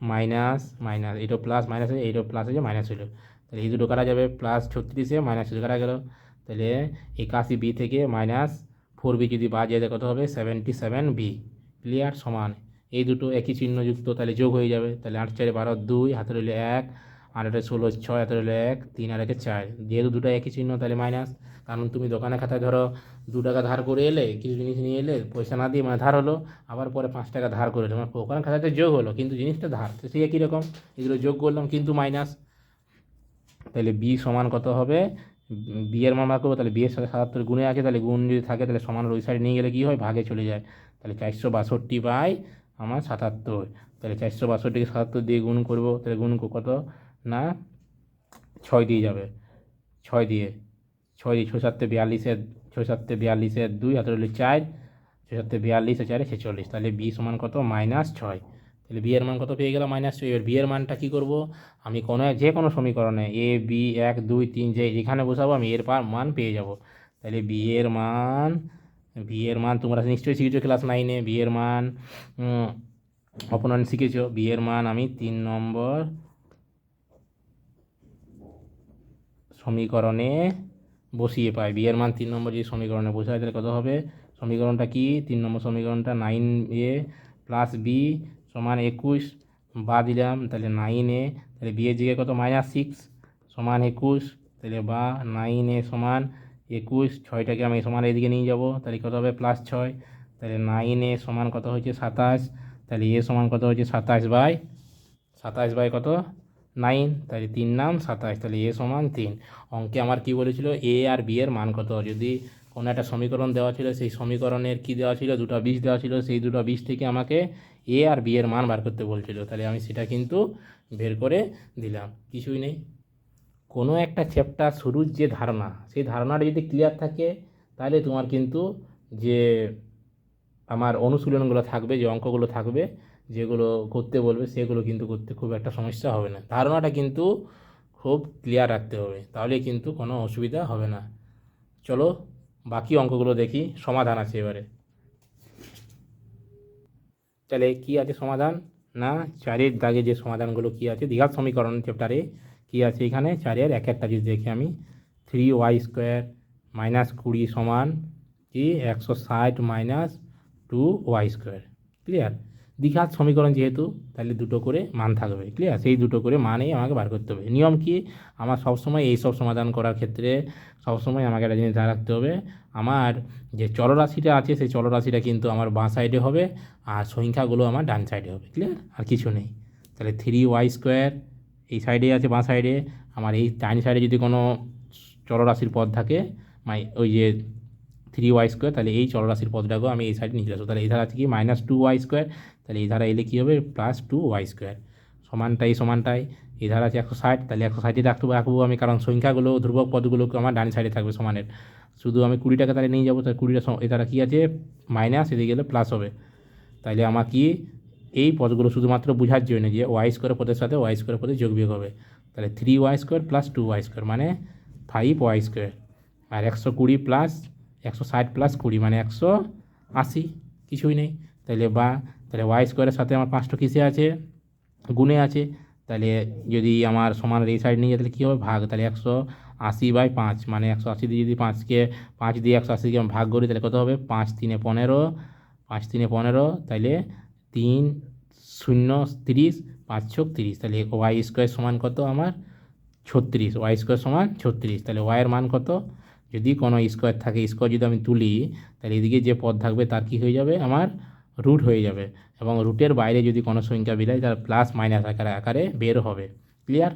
মাইনাস মাইনাস, এটা প্লাস মাইনাস আছে, এইটা প্লাস আছে মাইনাস হলো। তাহলে এই দুটো কাটা যাবে, প্লাস 36 মাইনাস কাটা গেল। তাহলে 81b থেকে মাইনাস 4b যদি বাদ যায় কত হবে? 77b। ক্লিয়ার? সমান এই দুটো একই চিহ্নযুক্ত, তাহলে যোগ হয়ে যাবে। তাহলে 8 4 12 2 হাতে রইল 1, 8 8 16 6 হাতে রইল 1, 3 আর 1 4। যেহেতু দুটো একই চিহ্ন তাহলে মাইনাস, কারণ তুমি দোকানে খাতায় ধরো 2 টাকা ধার করে এলে, কিছু জিনিস নিয়ে এলে, পয়সা না দিয়ে মানে ধার হলো, আবার পরে 5 টাকা ধার করে এলে, মানে ওখানে খাতাতে যোগ হলো কিন্তু জিনিসটা ধার, তো সেই একই রকম এগুলো যোগ করলাম কিন্তু মাইনাস। তাহলে বি সমান কত হবে? বি এর মান বার করবো, তাহলে বি এর সাথে 77 গুণে আছে, তাহলে গুণ যদি থাকে তাহলে সমান ওই সাইড নিয়ে গেলে কী হয়? ভাগে চলে যায়। তাহলে 462 বাই আমার 77। তাহলে 462কে 77 দিয়ে গুণ করবো, তাহলে গুণ কত না 6 দিয়ে যাবে, 6 দিয়ে 6 7 42 6 7 42 2 হাতে রইল 4, 6 7 42 4 46। তাহলে বি সমান কত? -6। তাহলে বি এর মান কত পেয়ে গেলাম? -6। এবার বি এর মানটা কী করব? আমি যে কোনো সমীকরণে এ বি 1 2 3 যে এখানে বসাবো, আমি এর মান পেয়ে যাব। তাহলে বি এর মান তোমরা নিশ্চয়ই শিখেছো ক্লাস 9-এ, বি এর মান অপনয়ন শিখেছো। বি এর মান আমি 3 নম্বর সমীকরণে বসিয়ে পাই। বি এর মান 3 নম্বর যে সমীকরণে বসায়, তাহলে কত হবে? সমীকরণটা কি? 3 নম্বর সমীকরণটা 9a প্লাস বি সমান 21 বা দিলাম, তাহলে 9a, তাহলে বি এর জায়গায় কত? -6 সমান 21, তাহলে বা 9a সমান 21, 6টাকে আমি সমান এদিকে নিয়ে যাব, তাহলে কত হবে? +6। তাহলে 9a সমান কত হচ্ছে? 27। তাহলে এ সমান কত হচ্ছে? 27 বাই কত? 9। তাহলে 3 নাম 27, তাহলে এ সমান 3। অঙ্কে আমার কি বলেছিল? এ আর বি এর মান কত? যদি কোনো একটা সমীকরণ দেওয়া ছিল, সেই সমীকরণের কি দেওয়া ছিল? দুটো বিষ দেওয়া ছিল, সেই দুটো বিষ থেকে আমাকে এ আর বি এর মান বার করতে বলছিল। তাহলে আমি সেটা কিন্তু বের করে দিলাম, কিছুই নেই। কোনো একটা চ্যাপ্টার শুরুর যে ধারণা, সেই ধারণাটা যদি ক্লিয়ার থাকে, তাহলে তোমার কিন্তু যে আমার অনুশীলনগুলো থাকবে, যে অঙ্কগুলো থাকবে, যেগুলো করতে বলবে, সেগুলো কিন্তু করতে খুব একটা সমস্যা হবে না। ধারণাটা কিন্তু খুব ক্লিয়ার রাখতে হবে, তাহলে কিন্তু কোনো অসুবিধা হবে না। চলো বাকি অঙ্কগুলো দেখি, সমাধান আছে এবারে। তাহলে কি আছে সমাধান? না 4-এর দাগে যে সমাধানগুলো কি আছে, দ্বিঘাত সমীকরণ চ্যাপ্টারে কি আছে, এখানে 4-এর এক একটা যদি দেখি আমি, 3y² -20 সমান কি 160 -2y²। ক্লিয়ার? দ্বিঘাত সমীকরণ যেহেতু, তাহলে দুটো করে মান থাকবে। ক্লিয়ার? সেই দুটো করে মানেই আমাকে বার করতে হবে। নিয়ম কি? আমার সবসময় এই সব সমাধান করার ক্ষেত্রে সবসময় আমাকে একটা জিনিস ধ্যান রাখতে হবে, আমার যে চলরাশিটা আছে সেই চলরাশিটা কিন্তু আমার বাঁ সাইডে হবে আর সংখ্যাগুলো আমার ডান সাইডে হবে। ক্লিয়ার? আর কিছু নেই। তাহলে 3y² এই সাইডে আছে, বাঁ সাইডে। আমার এই ডান সাইডে যদি কোনো চলরাশির পদ থাকে, ওই যে 3y², তাহলে এই চলরাশির পদটাকেও আমি এই সাইডে নিয়ে আসবো। তাহলে এই ধারা আছে কি -2y², তাহলে এই ধারা এলে কী হবে +2y², সমানটাই এই ধারা আছে 160, তাহলে 160ই রাখবো আমি, কারণ সংখ্যাগুলো ধ্রুবক পদগুলোকে আমার ডান সাইডে থাকবে সমানের। শুধু আমি 20টাকে তাহলে নিয়ে যাবো, তাহলে 20টা এই ধারা কী আছে মাইনাস, এদিকে গেলে প্লাস হবে। তাইলে আমার কি এই পদগুলো শুধুমাত্র বোঝার জন্য যে y² পদের সাথে y² পদে যোগ বিয়োগ হবে। তাহলে 3y² + 2y² মানে 5y², আর 120 + 160 + 20 মানে 180, কিছুই নেই। তাহলে y² সাথে আমার 5টা কিসে আছে, গুণে আছে। তাহলে যদি আমার সমানের এই সাইড নিয়ে যায় তাহলে কী হবে ভাগ, তাহলে 180/5 মানে 180 দিয়ে যদি 5 দিয়ে 180কে আমি ভাগ করি তাহলে কত হবে 5 × 3 = 15, 5 × 3 = 15, তাহলে 3 0 30, 5 × 6 30, তাহলে y² সমান কত আমার 36, y² সমান 36। তাহলে এর মান কত, যদি কোনো স্কোয়ার থাকে, স্কোয়ার যদি আমি তুলি তাহলে এদিকে যে পদ থাকবে তার কী হয়ে যাবে আমার রুট হয়ে যাবে, এবং রুটের বাইরে যদি কোনো সংখ্যা বেরোয় তার প্লাস মাইনাস আকারে বের হবে। ক্লিয়ার?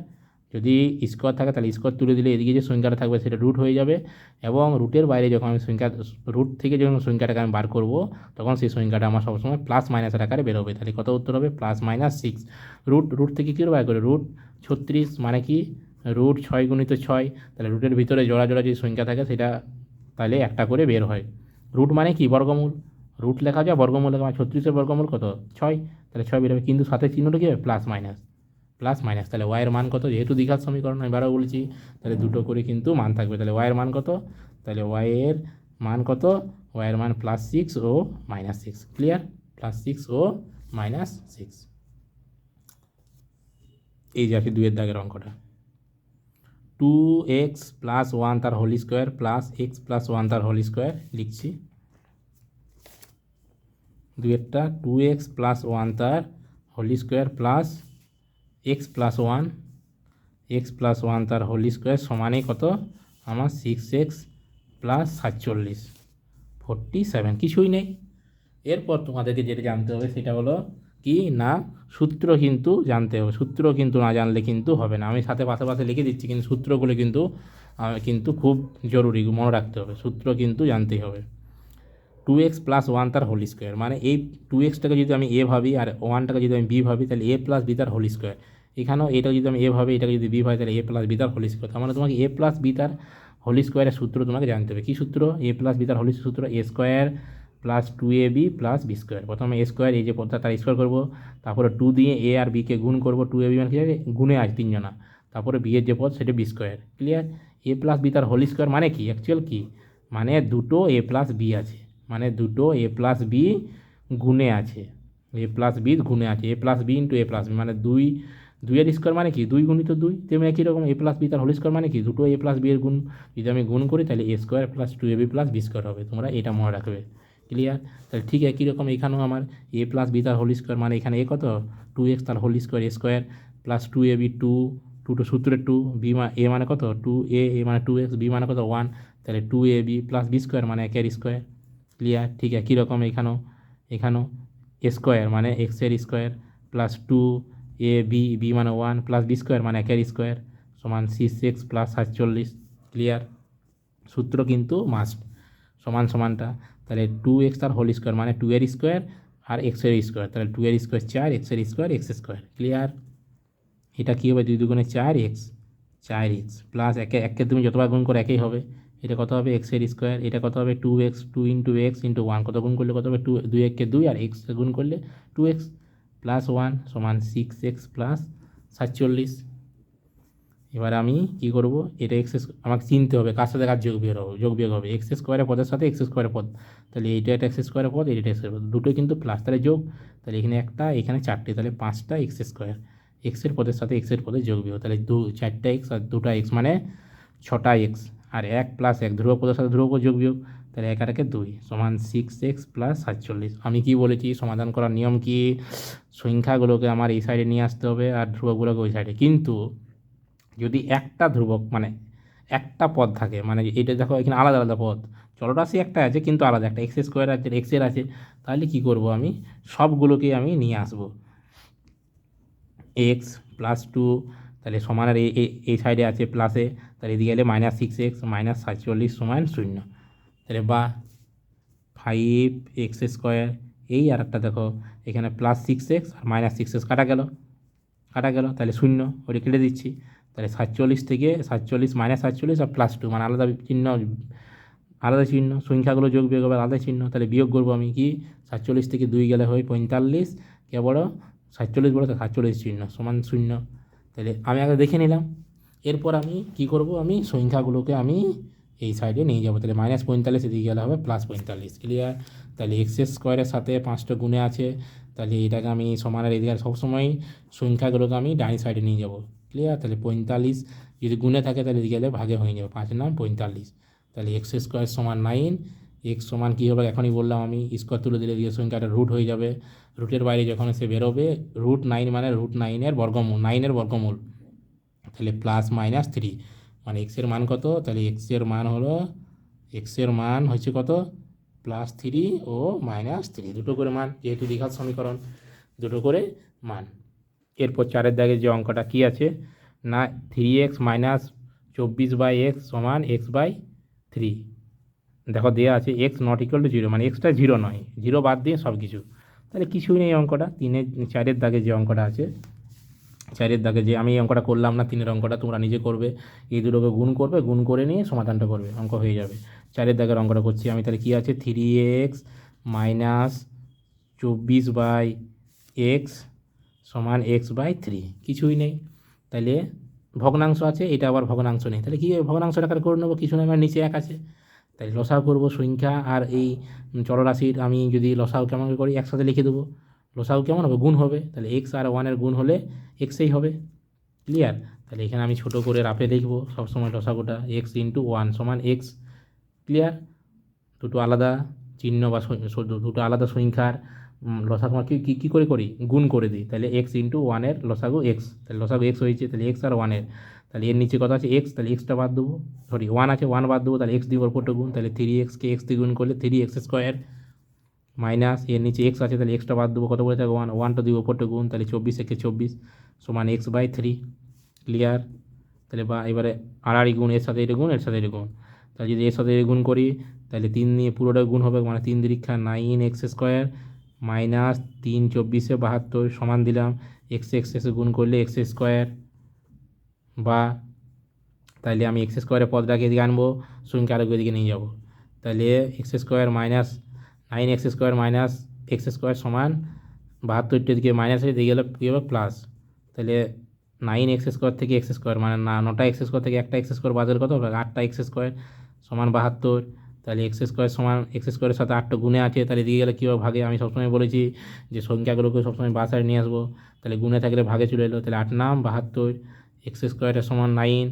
যদি স্কোয়ার থাকে তাহলে স্কোয়ার তুলে দিলে এদিকে যে সংখ্যাটা থাকবে সেটা রুট হয়ে যাবে, এবং রুটের বাইরে যখন আমি রুট থেকে যখন সংখ্যাটাকে আমি বার করব তখন সেই সংখ্যাটা আমার সবসময় প্লাস মাইনাসের আকারে বেরোবে। তাহলে কত উত্তর হবে +-6। রুট থেকে কী বার করে রুট 36 মানে কি রুট 6 × 6, তাহলে রুটের ভিতরে জোড়া যে সংখ্যা থাকে সেটা তাহলে একটা করে বের হয়। রুট মানে কি বর্গমূল, রুট লেখা যায় বর্গমূল লেখা, 36-এর বর্গমূল কত 6, তাহলে 6 বেরোবে, কিন্তু সাথে চিহ্নটা কী হবে প্লাস মাইনাস। তাহলে এর মান কত, যেহেতু দ্বিঘাত সমীকরণ আমি বারবার বলেছি, তাহলে দুটো করে কিন্তু মান থাকবে। তাহলে এর মান কত, তাহলে এর মান কত, এর মান +6 ও -6। ক্লিয়ার? +6 ও -6। এই যে আছে 2-এর দাগের অঙ্কটা। 2x + 1 তার হোল স্কোয়ার + x + 1 তার হোল স্কোয়ার লিখছি। 2-এরটা 2x + 1 তার হোল স্কোয়ার + x + 1 তার হোল স্কোয়ার সমানে কত আমার 6x + 47, 47, কিছুই নেই। এরপর তোমাদেরকে যেটা জানতে হবে সেটা হলো কি না, সূত্র কিন্তু জানতে হবে। সূত্র কিন্তু না জানলে কিন্তু হবে না। আমি সাথে পাশে লিখে দিচ্ছি, কিন্তু সূত্রগুলো কিন্তু খুব জরুরি, মনে রাখতে হবে, সূত্র কিন্তু জানতেই হবে। 2x + 1 তার হোল স্কোয়ার মানে এই 2xটাকে যদি আমি a ভাবি আর 1টাকে যদি আমি b ভাবি তাহলে a + b তার হোল স্কোয়ার। এখানেও এটা যদি আমি a ভাবি, এটাকে যদি b ভাবি তাহলে a + b তার হোল স্কোয়ার। তার মানে তোমাকে a + b তার হোল স্কোয়ারের সূত্র তোমাকে জানতে হবে। কী সূত্র? a + b তার হোল সূত্র a² + 2ab + b²। প্রথমে a স্কোয়ার, এই যে পদটা তার স্কোয়ার করবো, তারপরে 2 দিয়ে a আর bকে গুণ করবো, 2ab মানে কী হবে গুণে আছে তিনজনা, তারপরে b এর যে পদ সেটা b²। ক্লিয়ার? a + b তার হোল স্কোয়ার মানে কি, অ্যাকচুয়াল কি মানে দুটো a + b আছে, মানে দুটো a + b গুণে আছে, a + b গুণে আছে, a + b × a + b মানে 2-এর স্কোয়ার মানে কি 2 × 2, তেমনি একই রকম a + b তার হোল স্কোয়ার মানে কি দুটো a + b এর গুণ, যদি আমি গুণ করি তাহলে a² + 2ab + b² হবে। তোমরা এটা মনে রাখবে। ক্লিয়ার? তাহলে ঠিক একই রকম এখানেও আমার a + b তার হোল স্কোয়ার মানে এখানে a কত 2x তার হোল স্কোয়ার, a² + 2ab 2 সূত্রের 2, a মানে কত 2a, a মানে 2x, b মানে কত 1, তাহলে 2ab + b² মানে 1-এর স্কোয়ার। ক্লিয়ার? ঠিক একই রকম এখানেও স্কোয়ার মানে x-এর স্কোয়ার + 2ab, b মানে 1 + b² মানে 1-এর স্কোয়ার সমান 6x + 47। ক্লিয়ার? সূত্র কিন্তু মাস্ট, সমানটা তাহলে 2x তার হোল স্কোয়ার মানে 2-এর স্কোয়ার আর x-এর স্কোয়ার, তাহলে 2-এর স্কোয়ার 4, x-এর স্কোয়ার x²। ক্লিয়ার? এটা কী হবে 2 দুগুণে 4x প্লাস একে তুমি যতবার গুণ করে একই হবে, এটা কত হবে x-এর স্কোয়ার, এটা কত হবে 2x, 2 × x × 1, কত গুণ করলে কত হবে 2 একে 2 আর x গুণ করলে 2x + 1 সমান 6x + 47। এবার আমি কি করব, এটা আমাকে চিনতে হবে কার সাথে কার যোগ বিয়োগ হবে, x² পদের সাথে x² পদ, তাহলে এইটা একটা x² পদ, এটা x² পদ, দুটোই কিন্তু প্লাস, তাহলে যোগ, তাহলে এখানে একটা এখানে 4টে, তাহলে 5টা x², এক্সের পদের সাথে এক্সের পদে যোগ বিয়োগ, তাহলে 4টা x আর 2টা x মানে 6টা x, আর 1 + 1 ধ্রুবক পদের সাথে ধ্রুবক পদ যোগ বিয়োগ, তাহলে 1 আর 1 2 সমান 6x + 47। আমি কি বলেছি সমাধান করার নিয়ম কি, সংখ্যাগুলোকে আমার এই সাইডে নিয়ে আসতে হবে আর ধ্রুবকগুলোকে ওই সাইডে, কিন্তু যদি একটা ধ্রুবক মানে একটা পদ থাকে, মানে এটা দেখো এখানে আলাদা আলাদা পদ, চলরাশি একটা আছে কিন্তু আলাদা, একটা এক্স স্কোয়ার আছে, এক্সের আছে। তাহলে কি করব আমি, সবগুলোকে আমি নিয়ে আসবো, এক্স প্লাস টু, তাহলে সমানের এই সাইডে আছে প্লাসে, তাহলে এদিকে গেলে মাইনাস সিক্স এক্স মাইনাস 47 সমান 0। তাহলে বা 5x² এই আর একটা দেখো এখানে প্লাস 6x আর মাইনাস 6x কাটা গেল তাহলে 0, ওটা কেটে দিচ্ছি। তাহলে 47 থেকে 47 মাইনাস 47 আর প্লাস 2, মানে আলাদা চিহ্ন, আলাদা চিহ্ন, সংখ্যাগুলো যোগ বিয়োগ হবে আলাদা চিহ্ন। তাহলে বিয়োগ করবো আমি কি, 47 থেকে 2 গেলে হয় 45, কে বড় 47 বড়, তো 47 চিহ্ন সমান 0। তাহলে আমি আগে দেখে নিলাম। এরপর আমি কি করব, আমি সংখ্যাগুলোকে আমি এই সাইডে নিয়ে যাবো। তাহলে মাইনাস 45 এদিকে গেলে হবে প্লাস 45, ক্লিয়ার। তাহলে x² সাথে 5টা গুণে আছে, তাহলে এটাকে আমি সমানের এদিকে সবসময় সংখ্যাগুলোকে আমি ডাইনি সাইডে নিয়ে যাব, ক্লিয়ার। তাহলে 45 যদি গুণে থাকে তাহলে এদিকে গেলে ভাগে হয়ে যাবে, 5 নাম 45। তাহলে x² সমান 9, এক্স সমান কী হবে এখনই বললাম আমি, স্কোয়ার তুলে দিলে দিয়ে সংখ্যাটা রুট হয়ে যাবে, রুটের বাইরে যখন সে বেরোবে √9 মানে √9 বর্গমূল, 9 বর্গমূল। তাহলে প্লাস মাইনাস 3, মানে এক্সের মান কত, তাহলে এক্সের মান হচ্ছে কত, +3 ও -3, দুটো করে মান, যেহেতু দ্বিঘাত সমীকরণ দুটো করে মান। এরপর 4-এর দাগে যে অঙ্কটা কী আছে না, 3x - 24/x সমান x/3। দেখো দেওয়া আছে x ≠ = 0, মানে এক্সটা 0 নয়, 0 বাদ দিয়ে সব কিছু। তাহলে কিছুই নেই অঙ্কটা। 4-এর দাগে যে অঙ্কটা আছে, 4-এর দাগে যে আমি এই অঙ্কটা করলাম না, 3-এর অঙ্কটা তোমরা নিজে করবে, এই দুটোকে গুণ করবে, গুণ করে নিয়ে সমাধানটা করবে, অঙ্ক হয়ে যাবে। 4-এর দাগের অঙ্কটা করছি আমি। তাহলে কী আছে, 3x - 24/x সমান x/3, কিছুই নেই। তাহলে ভগ্নাংশ আছে, এটা আবার ভগ্নাংশ নেই, তাহলে কী ভগ্নাংশ আকারে করে নেবো, কিছু না, আমার নিচে 1 আছে। তাহলে লসাগু করবো সংখ্যা আর এই চলরাশির, আমি যদি লসাগু কেমন করি, একসাথে লিখে দেবো। লসাগু কেমন হবে, গুণ হবে, তাহলে এক্স আর 1-এর গুণ হলে এক্সই হবে, ক্লিয়ার। তাহলে এখানে আমি ছোটো করে রাফে লিখবো সবসময় লসাগুটা, x × 1 সমান x, ক্লিয়ার। দুটো আলাদা চিহ্ন বা দুটো আলাদা সংখ্যার লসাগু কী করে করি, গুণ করে দিই। তাহলে x × 1-এর লসাগু x, তাহলে লসাগু x হয়েছে, তাহলে x আর 1-এর, তাহলে এর নিচে কত আছে x, তাহলে এক্সটা বাদ দেবো, 1 আছে 1 বাদ দেবো, তাহলে x দিয়ে ওপরটা গুণ, তাহলে 3xকে x দিয়ে গুণ করলে 3x² মাইনাস এর নিচে x আছে, তাহলে এক্সটা বাদ দেবো, কত বলে থাকে 1, 1টা দিয়ে ওপরটা গুণ, তাহলে 24 সমান x/3, ক্লিয়ার। তাহলে বা এবারে আড়াআড়ি গুণ, এর সাথে এটা গুণ, এর সাথে এটা গুণ, তাহলে যদি এর সাথে গুণ করি তাহলে 3 নিয়ে পুরোটা গুণ হবে, মানে 3 দীর্ঘা 9x² মাইনাস 3 24 72 সমান দিলাম এক্স গুণ করলে x² বা, তাহলে আমি x² পদটাকে এদিকে আনবো, সংখ্যা আরেক দিকে নিয়ে যাব। তাহলে x² minus 9x² minus x² সমান 72 দিকে মাইনাস হয়ে দিয়ে গেলে কী হবে প্লাস। তাহলে 9x² থেকে x² মানে 9টা x² থেকে একটা x² বাদ দিলে কত হবে, 8টা x² সমান 72। তাহলে x² সমান x² সাথে 8টা গুণে আছে, তাহলে দিয়ে গেলে কী হবে ভাগে, আমি সবসময় বলেছি যে সংখ্যাগুলোকে সবসময় বাসায় নিয়ে আসবো, তাহলে গুণে থাকলে ভাগে চলে এলো, তাহলে 8 নাম 72, x² সমান 9,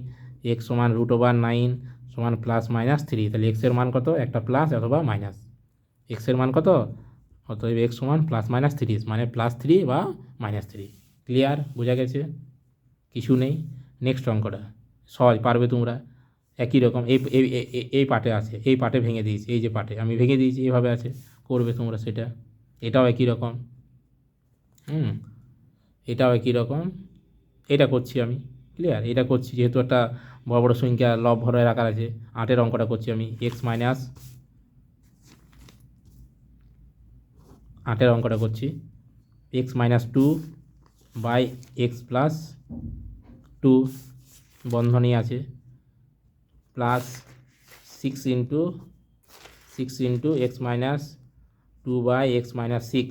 x সমান √9 সমান +-3, তাহলে এক্সের মান কত, একটা প্লাস অথবা মাইনাস, এক্সের মান কত, অতএব x সমান +-3, মানে +3 বা -3, ক্লিয়ার, বোঝা গেছে, কিছু নেই। নেক্সট অঙ্কটা সহজ, পারবে তোমরা, একই রকম এই পার্টে আছে, এই পার্টে ভেঙে দিয়েছি, এই যে পার্টে আমি ভেঙে দিয়েছি এইভাবে আছে, করবে তোমরা সেটা, এটাও একই রকম, এটাও একই রকম, এটা করছি আমি, ক্লিয়ার, এটা করছি যেহেতু একটা বড় বড় সংখ্যা লব ভরের আকার আছে। 8-এর অঙ্কটা করছি আমি, 8-এর অঙ্কটা করছি, x - 2/x + 2 বন্ধনী আছে, প্লাস 6 × x - 2/x - 6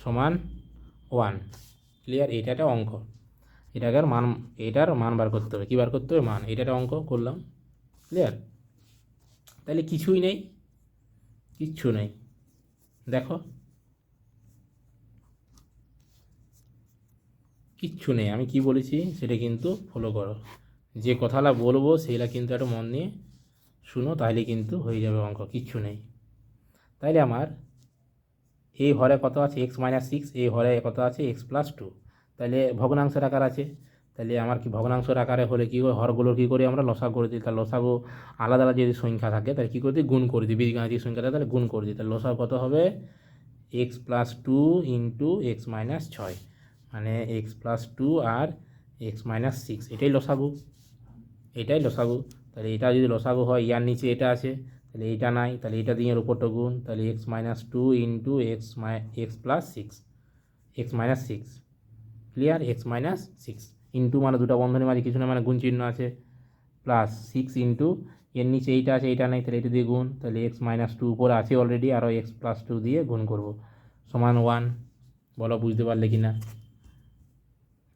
সমান 1, ক্লিয়ার। এটা একটা অঙ্ক, এটার মান বার করতে হবে, কী বার করতে হবে, মান, এটা একটা অঙ্ক করলাম, ক্লিয়ার। তাহলে কিছুই নেই, কিচ্ছু নেই, দেখো কিচ্ছু নেই, আমি কি বলেছি সেটা কিন্তু ফলো করো, যে কথাটা বলবো সেইটা কিন্তু একটু মন দিয়ে শুনো, তাহলে কিন্তু হয়ে যাবে অঙ্ক, কিচ্ছু নেই। তাইলে আমার এই হরে কত আছে x - 6, এই হরে কত আছে x + 2, তাহলে ভগ্নাংশের আকার আছে, তাহলে আমার কি ভগ্নাংশের আকারে হলে কী হয়, হরগুলোর কী করি আমরা লসাগু করে দিই। তাহলে লসাগু আলাদা আলাদা যদি সংখ্যা থাকে তাহলে কী করে দিই, গুণ করে দিই। বীজগাণিতিক সংখ্যা থাকে তাহলে গুণ করে দিই। তাহলে লসাগু কত হবে, x+2 ইন্টু x-6, মানে x+2 আর x-6, এটাই লসাগু, এটাই লসাগু। তাহলে এটা যদি লসাগু হয়, ইয়ার নিচে এটা আছে, তাহলে এটা নাই, তাহলে এটা দিয়ে এর উপরটা গুণ, তাহলে x-2 into x+6, x-6, clear, x-6 into মানে দুটো বন্ধনীর মাঝে কিছু না মানে গুণ চিহ্ন আছে, প্লাস 6 ইন্টু এর নিচে এইটা আছে, এইটা নেই, তাহলে এটা দিয়ে গুণ, তাহলে x-2 উপরে আছে অলরেডি, আরও x+2 দিয়ে গুণ করব, সমান 1। বলো বুঝতে পারলে কি না,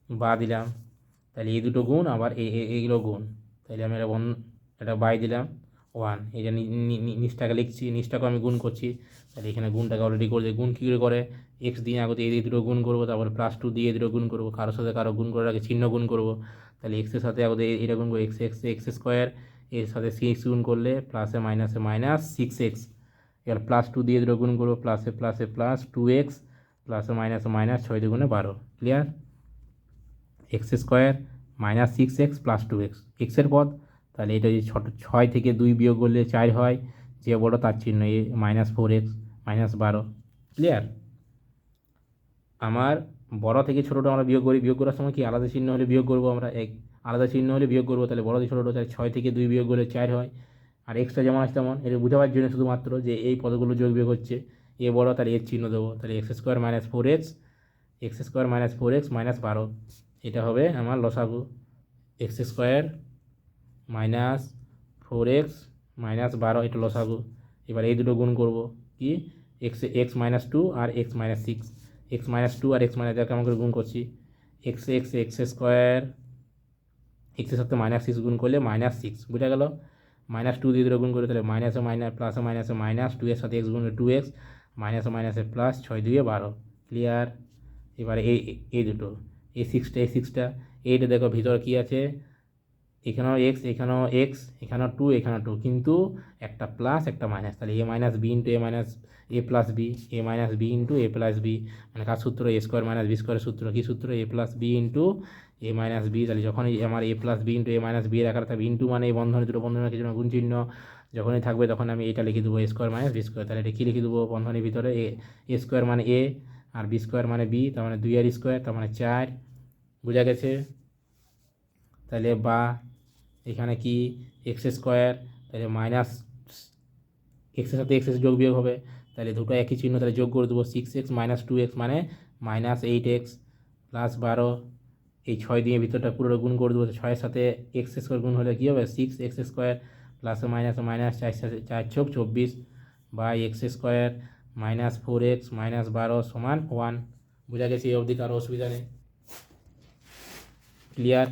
বা দিলাম, তাহলে এই দুটো গুণ আবার এইগুলো গুণ, তাহলে আমি এটা বাই দিলাম 1, এটা নিচটাকে লিখছি, নিচটাকে আমি গুণ করছি, তাহলে এখানে গুণটাকে অলরেডি করে গুণ কী করে এক্স দিয়ে আগতে এই দুটো গুণ করবো, তারপরে +2 দিয়ে এই দুটো গুণ করবো, কারোর সাথে কারো গুণ করার আগে চিহ্ন গুণ করবো, তাহলে এক্সের সাথে আগতে এটা গুণ করবো, x² এর সাথে 6 গুণ করলে প্লাসে মাইনাসে -6x, এবার +2 দিয়ে দুটো গুণ করবো, প্লাসে প্লাসে +2x, প্লাসে মাইনাসে -6 দুগুণে 12, ক্লিয়ার, x² -6x + 2x, এক্সের পদ, তাহলে এটা যদি 6 থেকে 2 বিয়োগ করলে 4 হয়, যে বড় তার চিহ্ন এ -4x -12, ক্লিয়ার। আমার বড় থেকে ছোটোটা আমরা বিয়োগ করি, বিয়োগ করার সময় কি আলাদা চিহ্ন হলে বিয়োগ করবো আমরা, আলাদা চিহ্ন হলে বিয়োগ করবো, তাহলে বড় থেকে ছোটোটা 6 থেকে 2 বিয়োগ করলে 4 হয়, আর এক্সটা যেমন আছে তেমন, এটা বোঝাবার জন্য শুধুমাত্র যে এই পদগুলো যোগ বিয়োগ হচ্ছে, এ বড় তাহলে এর চিহ্ন দেবো, তাহলে x² -4x -12, এটা হবে আমার লসাগু, x² -4x -12, এটা লসাগু। এবার এই দুটো গুণ করব কি, x-2 আর x-6, x-2 আর x-, কেমন করে গুণ করছি, x² এক্সের সাথে -6 গুণ করলে -6, বুঝা গেল, -2 দিয়ে দুটো গুণ করে, তাহলে মাইনাসে মাইনাস প্লাসে মাইনাসে -2 এর সাথে x গুণে 2x, মাইনাসে মাইনাসে প্লাস 6 2 12, ক্লিয়ার। এবারে এই দুটো, এই 6টা এইটা দেখো ভিতরে কী আছে, এখানেও এক্স, এখানেও এক্স, এখানেও 2, এখানেও 2, কিন্তু একটা প্লাস একটা মাইনাস, তাহলে a - b into a - a plus b, a - b into a plus b, মানে কার সূত্র, a² - b² সূত্র, কী সূত্র, a plus b into a minus b। তাহলে যখনই আমার a plus b into a minus b এর আকারে থাকবে, ইন্টু মানে এই বন্ধনী দুটো বন্ধনের কিছু না গুণ চিহ্ন যখনই থাকবে তখন আমি এটা লিখে দেবো, a² - b², তাহলে এটা কী লিখে দেবো বন্ধনীর ভিতরে, a² মানে a আর b² মানে b, তার মানে 2 আর স্কোয়ার, তার মানে 4, বোঝা গেছে। তাহলে বা এখানে কি x², তাহলে মাইনাস এক্সের সাথে এক্সের যোগ বিয়োগ হবে, তাহলে দুটো একই চিহ্ন, তাহলে যোগ করে দেবো, 6x - 2x মানে -8x প্লাস 12, এই 6 দিয়ে ভিতরটা পুরো গুণ করে দেবো, 6-এর সাথে x² গুণ হলে কী হবে, 6x² প্লাসে মাইনাসে -4 সাথে 4 × 24 বাই x² -4x -12 সমান 1, বোঝা গেছে, এই অবধি কারো অসুবিধা নেই, ক্লিয়ার,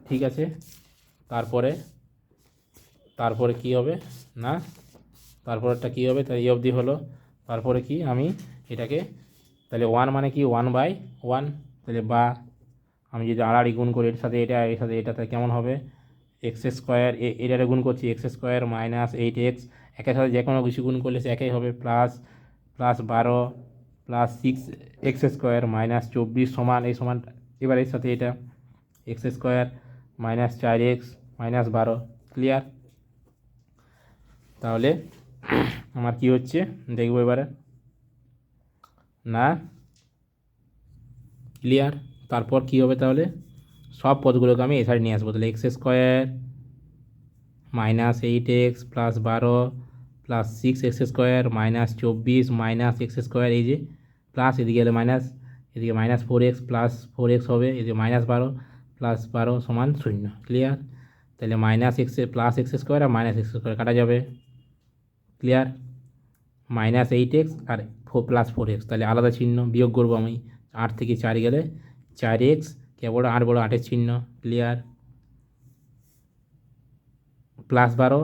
ঠিক আছে। তারপরে কি হবে না, তারপরেরটা কী হবে, তাই এই অবধি হলো, তারপরে কি আমি এটাকে, তাহলে 1 মানে কি 1/1, তাহলে বা আমি যদি আড়াআড়ি গুণ করি এর সাথে এটা, এর সাথে এটা, তাহলে কেমন হবে, x², এটারে গুণ করছি, x² -8x, একের সাথে যে কোনো কিছু গুণ করলে সে একই হবে, প্লাস 12 প্লাস 6x² -24 সমান, এই সমান, এবার এর সাথে এটা x² -4x -12, ক্লিয়ার। তাহলে আমার কি হচ্ছে দেখবো এবারে না, ক্লিয়ার। তারপর কি হবে, তাহলে সব পদগুলোকে আমি এই সাইডে নিয়ে আসবো, তাহলে x² -8x plus 12 plus 6x² -24 -x², এই যে প্লাস, এদিকে গেলে মাইনাস, এদিকে -4x প্লাস 4x হবে, এদিকে -12 প্লাস 12 সমান 0, ক্লিয়ার। তাহলে -x প্লাস x² আর -x² কাটা যাবে, ক্লিয়ার, -8x আর প্লাস 4x, তাহলে আলাদা চিহ্ন বিয়োগ করবো আমি, 8 থেকে 4 গেলে 4x, কে বড় 8 বড় 8-এর চিহ্ন, ক্লিয়ার, +12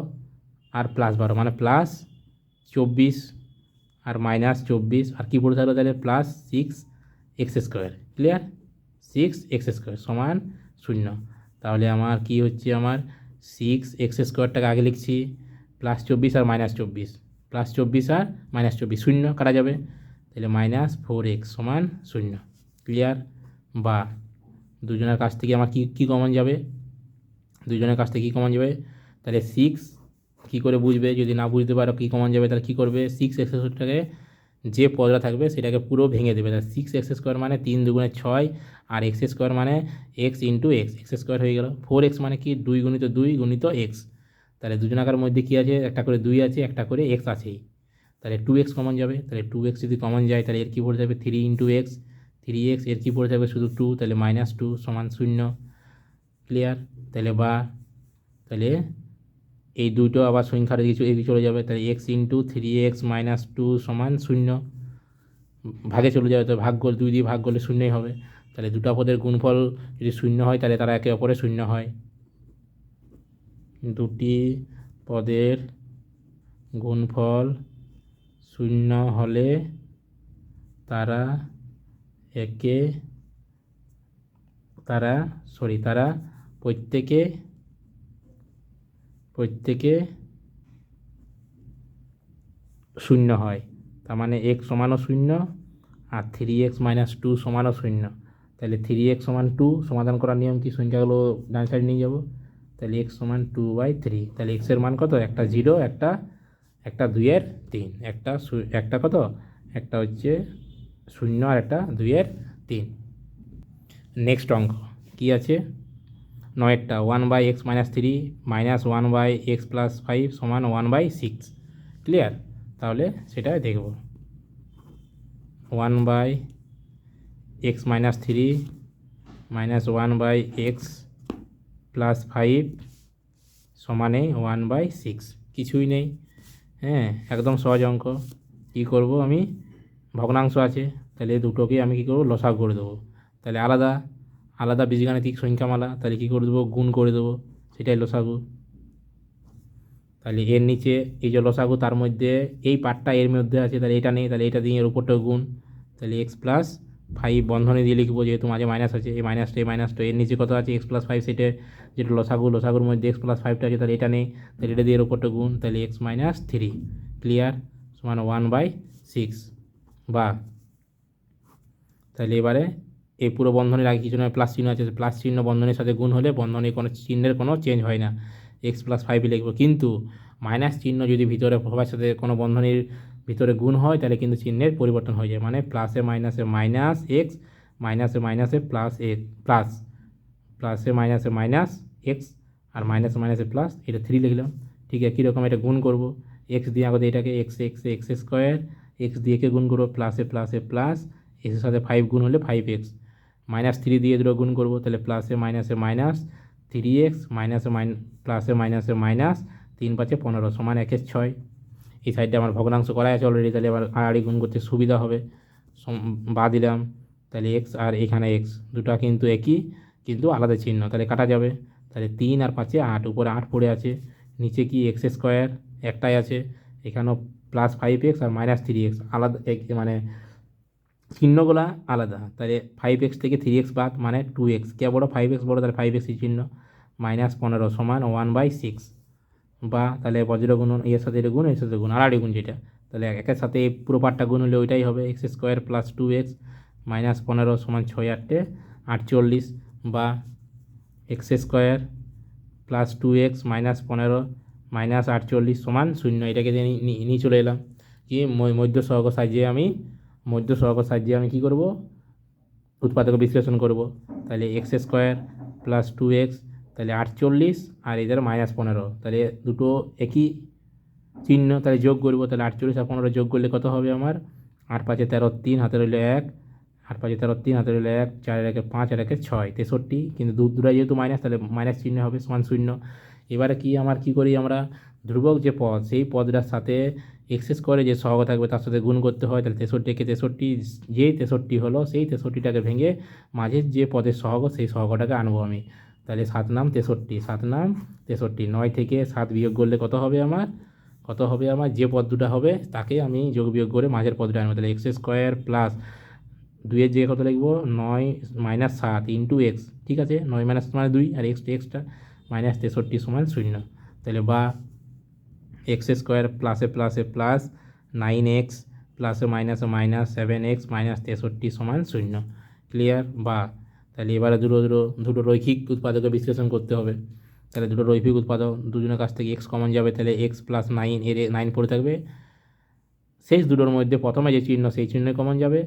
আর +12 মানে +24 আর -24, আর কী পড়ে থাকলো তাহলে +6x², ক্লিয়ার, 6x² সমান 0, তাহলে আমার কি হচ্ছে, আমার 6x²টাকে আগে লিখছি, +24 আর -24, +24 আর -24, 0 কাটা যাবে, তাহলে -4x সমান 0, ক্লিয়ার, বা দুজনের কাছ থেকে আমার কী কমন যাবে, দুজনের কাছ থেকে কী কমন যাবে, তাহলে 6 কী করে বুঝবে, যদি না বুঝতে পারো কী কমন যাবে তাহলে কী করবে, 6x² যে পদটা থাকবে সেটাকে পুরো ভেঙে দেবে। তাহলে 6x² মানে 3 দুগুণে 6, আর x² মানে x ইন্টু এক্স, x² হয়ে গেল। 4x মানে কি 2 গুণিত 2 গুণিত এক্স। তাহলে দুজনাকার মধ্যে কী আছে, একটা করে 2 আছে, একটা করে x আছেই। তাহলে 2x কমন যাবে, তাহলে 2x যদি কমন যায় তাহলে এর কী পড়ে যাবে 3 ইন্টু এক্স, 3x এর কী পড়ে যাবে শুধু 2, তাহলে -2 সমান 0। ক্লিয়ার? তাহলে বা তাহলে এই দুটো আবার সংখ্যার এদিকে চলে যাবে, তাহলে x ইন্টু 3x মাইনাস 2 সমান 0, ভাগে চলে যাবে, তো ভাগ করলে 2 দিয়ে ভাগ করলে শূন্যই হবে। তাহলে দুটো পদের গুণফল যদি শূন্য হয় তাহলে তারা একে অপরে শূন্য হয়। দুটি পদের গুণফল শূন্য হলে তারা প্রত্যেকে শূন্য হয়। তার মানে x সমানও 0 আর 3x মাইনাস 2 সমানও 0। তাহলে 3x সমান 2, সমাধান করার নিয়ম কি, সংখ্যাগুলো ডান সাইড নিয়ে যাব। তাহলে x সমান 2/3। তাহলে x এর মান কত, একটা 0, একটা 2/3, একটা কত, একটা হচ্ছে 0 আর একটা 2/3। নেক্সট অঙ্ক কী আছে, 9টা 1/x minus 3 minus 1/x plus 5 সমান 1/6। ক্লিয়ার? তাহলে সেটা দেখব। 1/x minus 3 minus 1/x plus 5 সমানে 1/6, কিছুই নেই। হ্যাঁ, একদম সহজ অঙ্ক। কী করব আমি, ভগ্নাংশ আছে, তাহলে দুটোকে আমি কী করব, লসাগু করে দেবো। তাহলে আলাদা আলাদা বীজগাণিতিক সংখ্যামালা, তাহলে কী করে দেবো, গুণ করে দেবো, সেটাই লসাগু। তাহলে এর নিচে এই যে লসাগু, তার মধ্যে এই পার্টটা এর মধ্যে আছে, তাহলে এটা নেই, তাহলে এটা দিয়ে এর উপরটাও গুণ। তাহলে x প্লাস 5 বন্ধনী দিয়ে লিখবো, যেহেতু মাঝে মাইনাস আছে, এই মাইনাসটা এর নিচে কত আছে x প্লাস 5, সেটা যেটা লসাগুর মধ্যে x প্লাস 5টা আছে, তাহলে এটা নেই, তাহলে এটা দিয়ে এর উপরটা গুণ, তাহলে x মাইনাস 3। ক্লিয়ার? সমান 1/6। বা তাহলে এবারে এই পুরো বন্ধনীর আগে কিছু নয়, প্লাস চিহ্ন আছে, প্লাস চিহ্ন বন্ধনীর সাথে গুণ হলে বন্ধনীর কোনো চিহ্নের কোনো চেঞ্জ হয় না, এক্স প্লাস 5 লিখবো। কিন্তু মাইনাস চিহ্ন যদি ভিতরে সবার সাথে কোনো বন্ধনীর ভিতরে গুণ হয় তাহলে কিন্তু চিহ্নের পরিবর্তন হয়ে যায়, মানে প্লাসে মাইনাসে মাইনাস এক্স, মাইনাসে মাইনাসে প্লাস প্লাস, প্লাসে মাইনাসে মাইনাস এক্স, আর মাইনাসে মাইনাসে প্লাস, এটা 3 লিখলাম। ঠিক আছে, কীরকম এটা গুণ করব, এক্স দিয়ে আগে এটাকে এক্স² এক্স দিয়ে কে গুণ করবো, প্লাসে প্লাসে প্লাস, এক্সের সাথে 5 গুণ হলে 5x, -3 দিয়ে দুটো গুণ করবো, তাহলে প্লাসে মাইনাসে মাইনাস 3x প্লাসে মাইনাসে মাইনাস 3×5 = 15 সমান 1/6। এই সাইডে আমার ভগ্নাংশ করা আছে অলরেডি, তাহলে আবার আড়াআড়ি গুণ করতে সুবিধা হবে। বা দিলাম, তাহলে x আর এখানে x দুটো কিন্তু একই, কিন্তু আলাদা চিহ্ন, তাহলে কাটা যাবে। তাহলে 3 আর 5 8, উপরে 8 পড়ে আছে, নিচে কি x² একটাই আছে, এখানেও প্লাস 5x আর মাইনাস 3x আলাদা, মানে চিহ্নগুলা আলাদা। তাহলে 5x থেকে 3x বাদ, মানে 2x, কে বড়, 5x বড়, তাহলে 5x চিহ্ন, -15 সমান 1/6। বা তাহলে বজ্র গুণ, এর সাথে এটা গুণ, এর সাথে গুণ, আড়াআড়ি গুণ যেটা, তাহলে একের সাথে পুরো পার্টটা গুণ হলে ওইটাই হবে, x² প্লাস 2x -15 সমান 6×8 48। বা x² প্লাস 2x -15 -48 সমান 0, এটাকে নিয়ে চলে এলাম কি মধ্য সহগ সাহায্যে আমি কী করব, উৎপাদক বিশ্লেষণ করব। তাহলে x² প্লাস 2x, তাহলে 48, আর এদের -15, তাহলে দুটো একই চিহ্ন, তাহলে যোগ করব। তাহলে 48 আর 15 যোগ করলে কত হবে আমার, 8 5 13 3, হাতে রইল 1, 8 5 13 3, হাতে রইল 1, 4 1 5 আর 1 6, 63। কিন্তু দুটাই যেহেতু মাইনাস, তাহলে মাইনাস চিহ্ন হবে, সমান 0। এবারে কি করি আমরা, ধ্রুবক যে পদ, সেই পদটার সাথে x² যে সহগ থাকবে তার সাথে গুণ করতে হয়। তাহলে 63কে 63, যেই 63 হলো সেই 63টাকে ভেঙে মাঝের যে পদের সহগ সেই সহগটাকে আনবো আমি। তাহলে 7 নাম 63, 9 থেকে 7 বিয়োগ করলে কত হবে আমার, যে পদ দুটো হবে তাকে আমি যোগ বিয়োগ করে মাঝের পদটা আনবো। তাহলে x² প্লাস 2-এর জায়গায় কত লিখবো, 9 - 7 ইন্টু এক্স। ঠিক আছে, 9 - মানে 2, আর এক্সটা -63 সমান 0। তাহলে বা x² প্লাসে প্লাসে প্লাস 9x প্লাসে মাইনাসে মাইনাস 7x -63 সমান 0। ক্লিয়ার? বা তাহলে এবারে দুটো রৈখিক উৎপাদকের বিশ্লেষণ করতে হবে। তাহলে দুটো রৈখিক উৎপাদক দুজনের কাছ থেকে এক্স কমন যাবে, তাহলে এক্স প্লাস 9 এর 9 পড়ে থাকবে। শেষ দুটোর মধ্যে প্রথমে যে চিহ্ন সেই চিহ্ন কমন যাবে,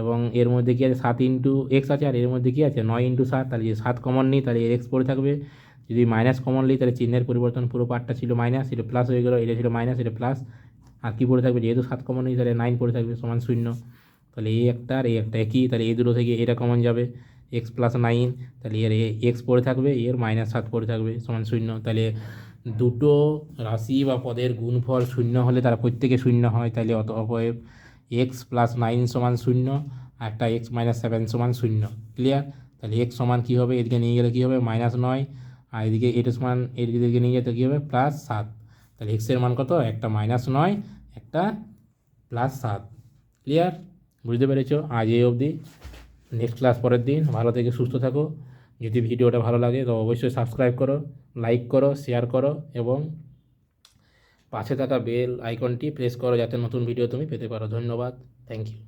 এবং এর মধ্যে কী আছে 7 ইন্টু এক্স আছে, আর এর মধ্যে কী আছে 9 ইন্টু 7, তাহলে যে 7 কমন নিই তাহলে এর এক্স পড়ে থাকবে। যদি মাইনাস কমন নিই তাহলে চিহ্নের পরিবর্তন, পুরো পার্টটা ছিল মাইনাস, এটা প্লাস হয়ে গেলো, এটা ছিল মাইনাস, এটা প্লাস, আর কী পড়ে থাকবে যেহেতু 7 কমন নিই তাহলে 9 পড়ে থাকবে সমান 0। তাহলে এই একটা আর এই একটা একই, তাহলে এই দুটো থেকে এটা কমন যাবে এক্স প্লাস 9, তাহলে এর এক্স পড়ে থাকবে, এর -7 পড়ে থাকবে সমান 0। তাহলে দুটো রাশি বা পদের গুণফল 0 হলে তারা প্রত্যেকে 0 হয়, তাহলে অতএব এক্স প্লাস 9 সমান 0, আর একটা এক্স -7 সমান 0। ক্লিয়ার? তাহলে এক্স সমান কী হবে, এদিকে নিয়ে গেলে কী হবে -9, আর এদিকে এটা সমান এদিকে নিয়ে যেতে কী হবে +7। তাহলে এক্সের মান কত, একটা -9 একটা +7। ক্লিয়ার? বুঝতে পেরেছো? আজ এই অবধি, নেক্সট ক্লাস পরের দিন। ভালো থেকে সুস্থ থাকো। যদি ভিডিওটা ভালো লাগে তো অবশ্যই সাবস্ক্রাইব করো, লাইক করো, শেয়ার করো, এবং পাশে থাকা বেল আইকনটি প্রেস করো যাতে নতুন ভিডিও তুমি পেতে পারো। ধন্যবাদ। Thank you.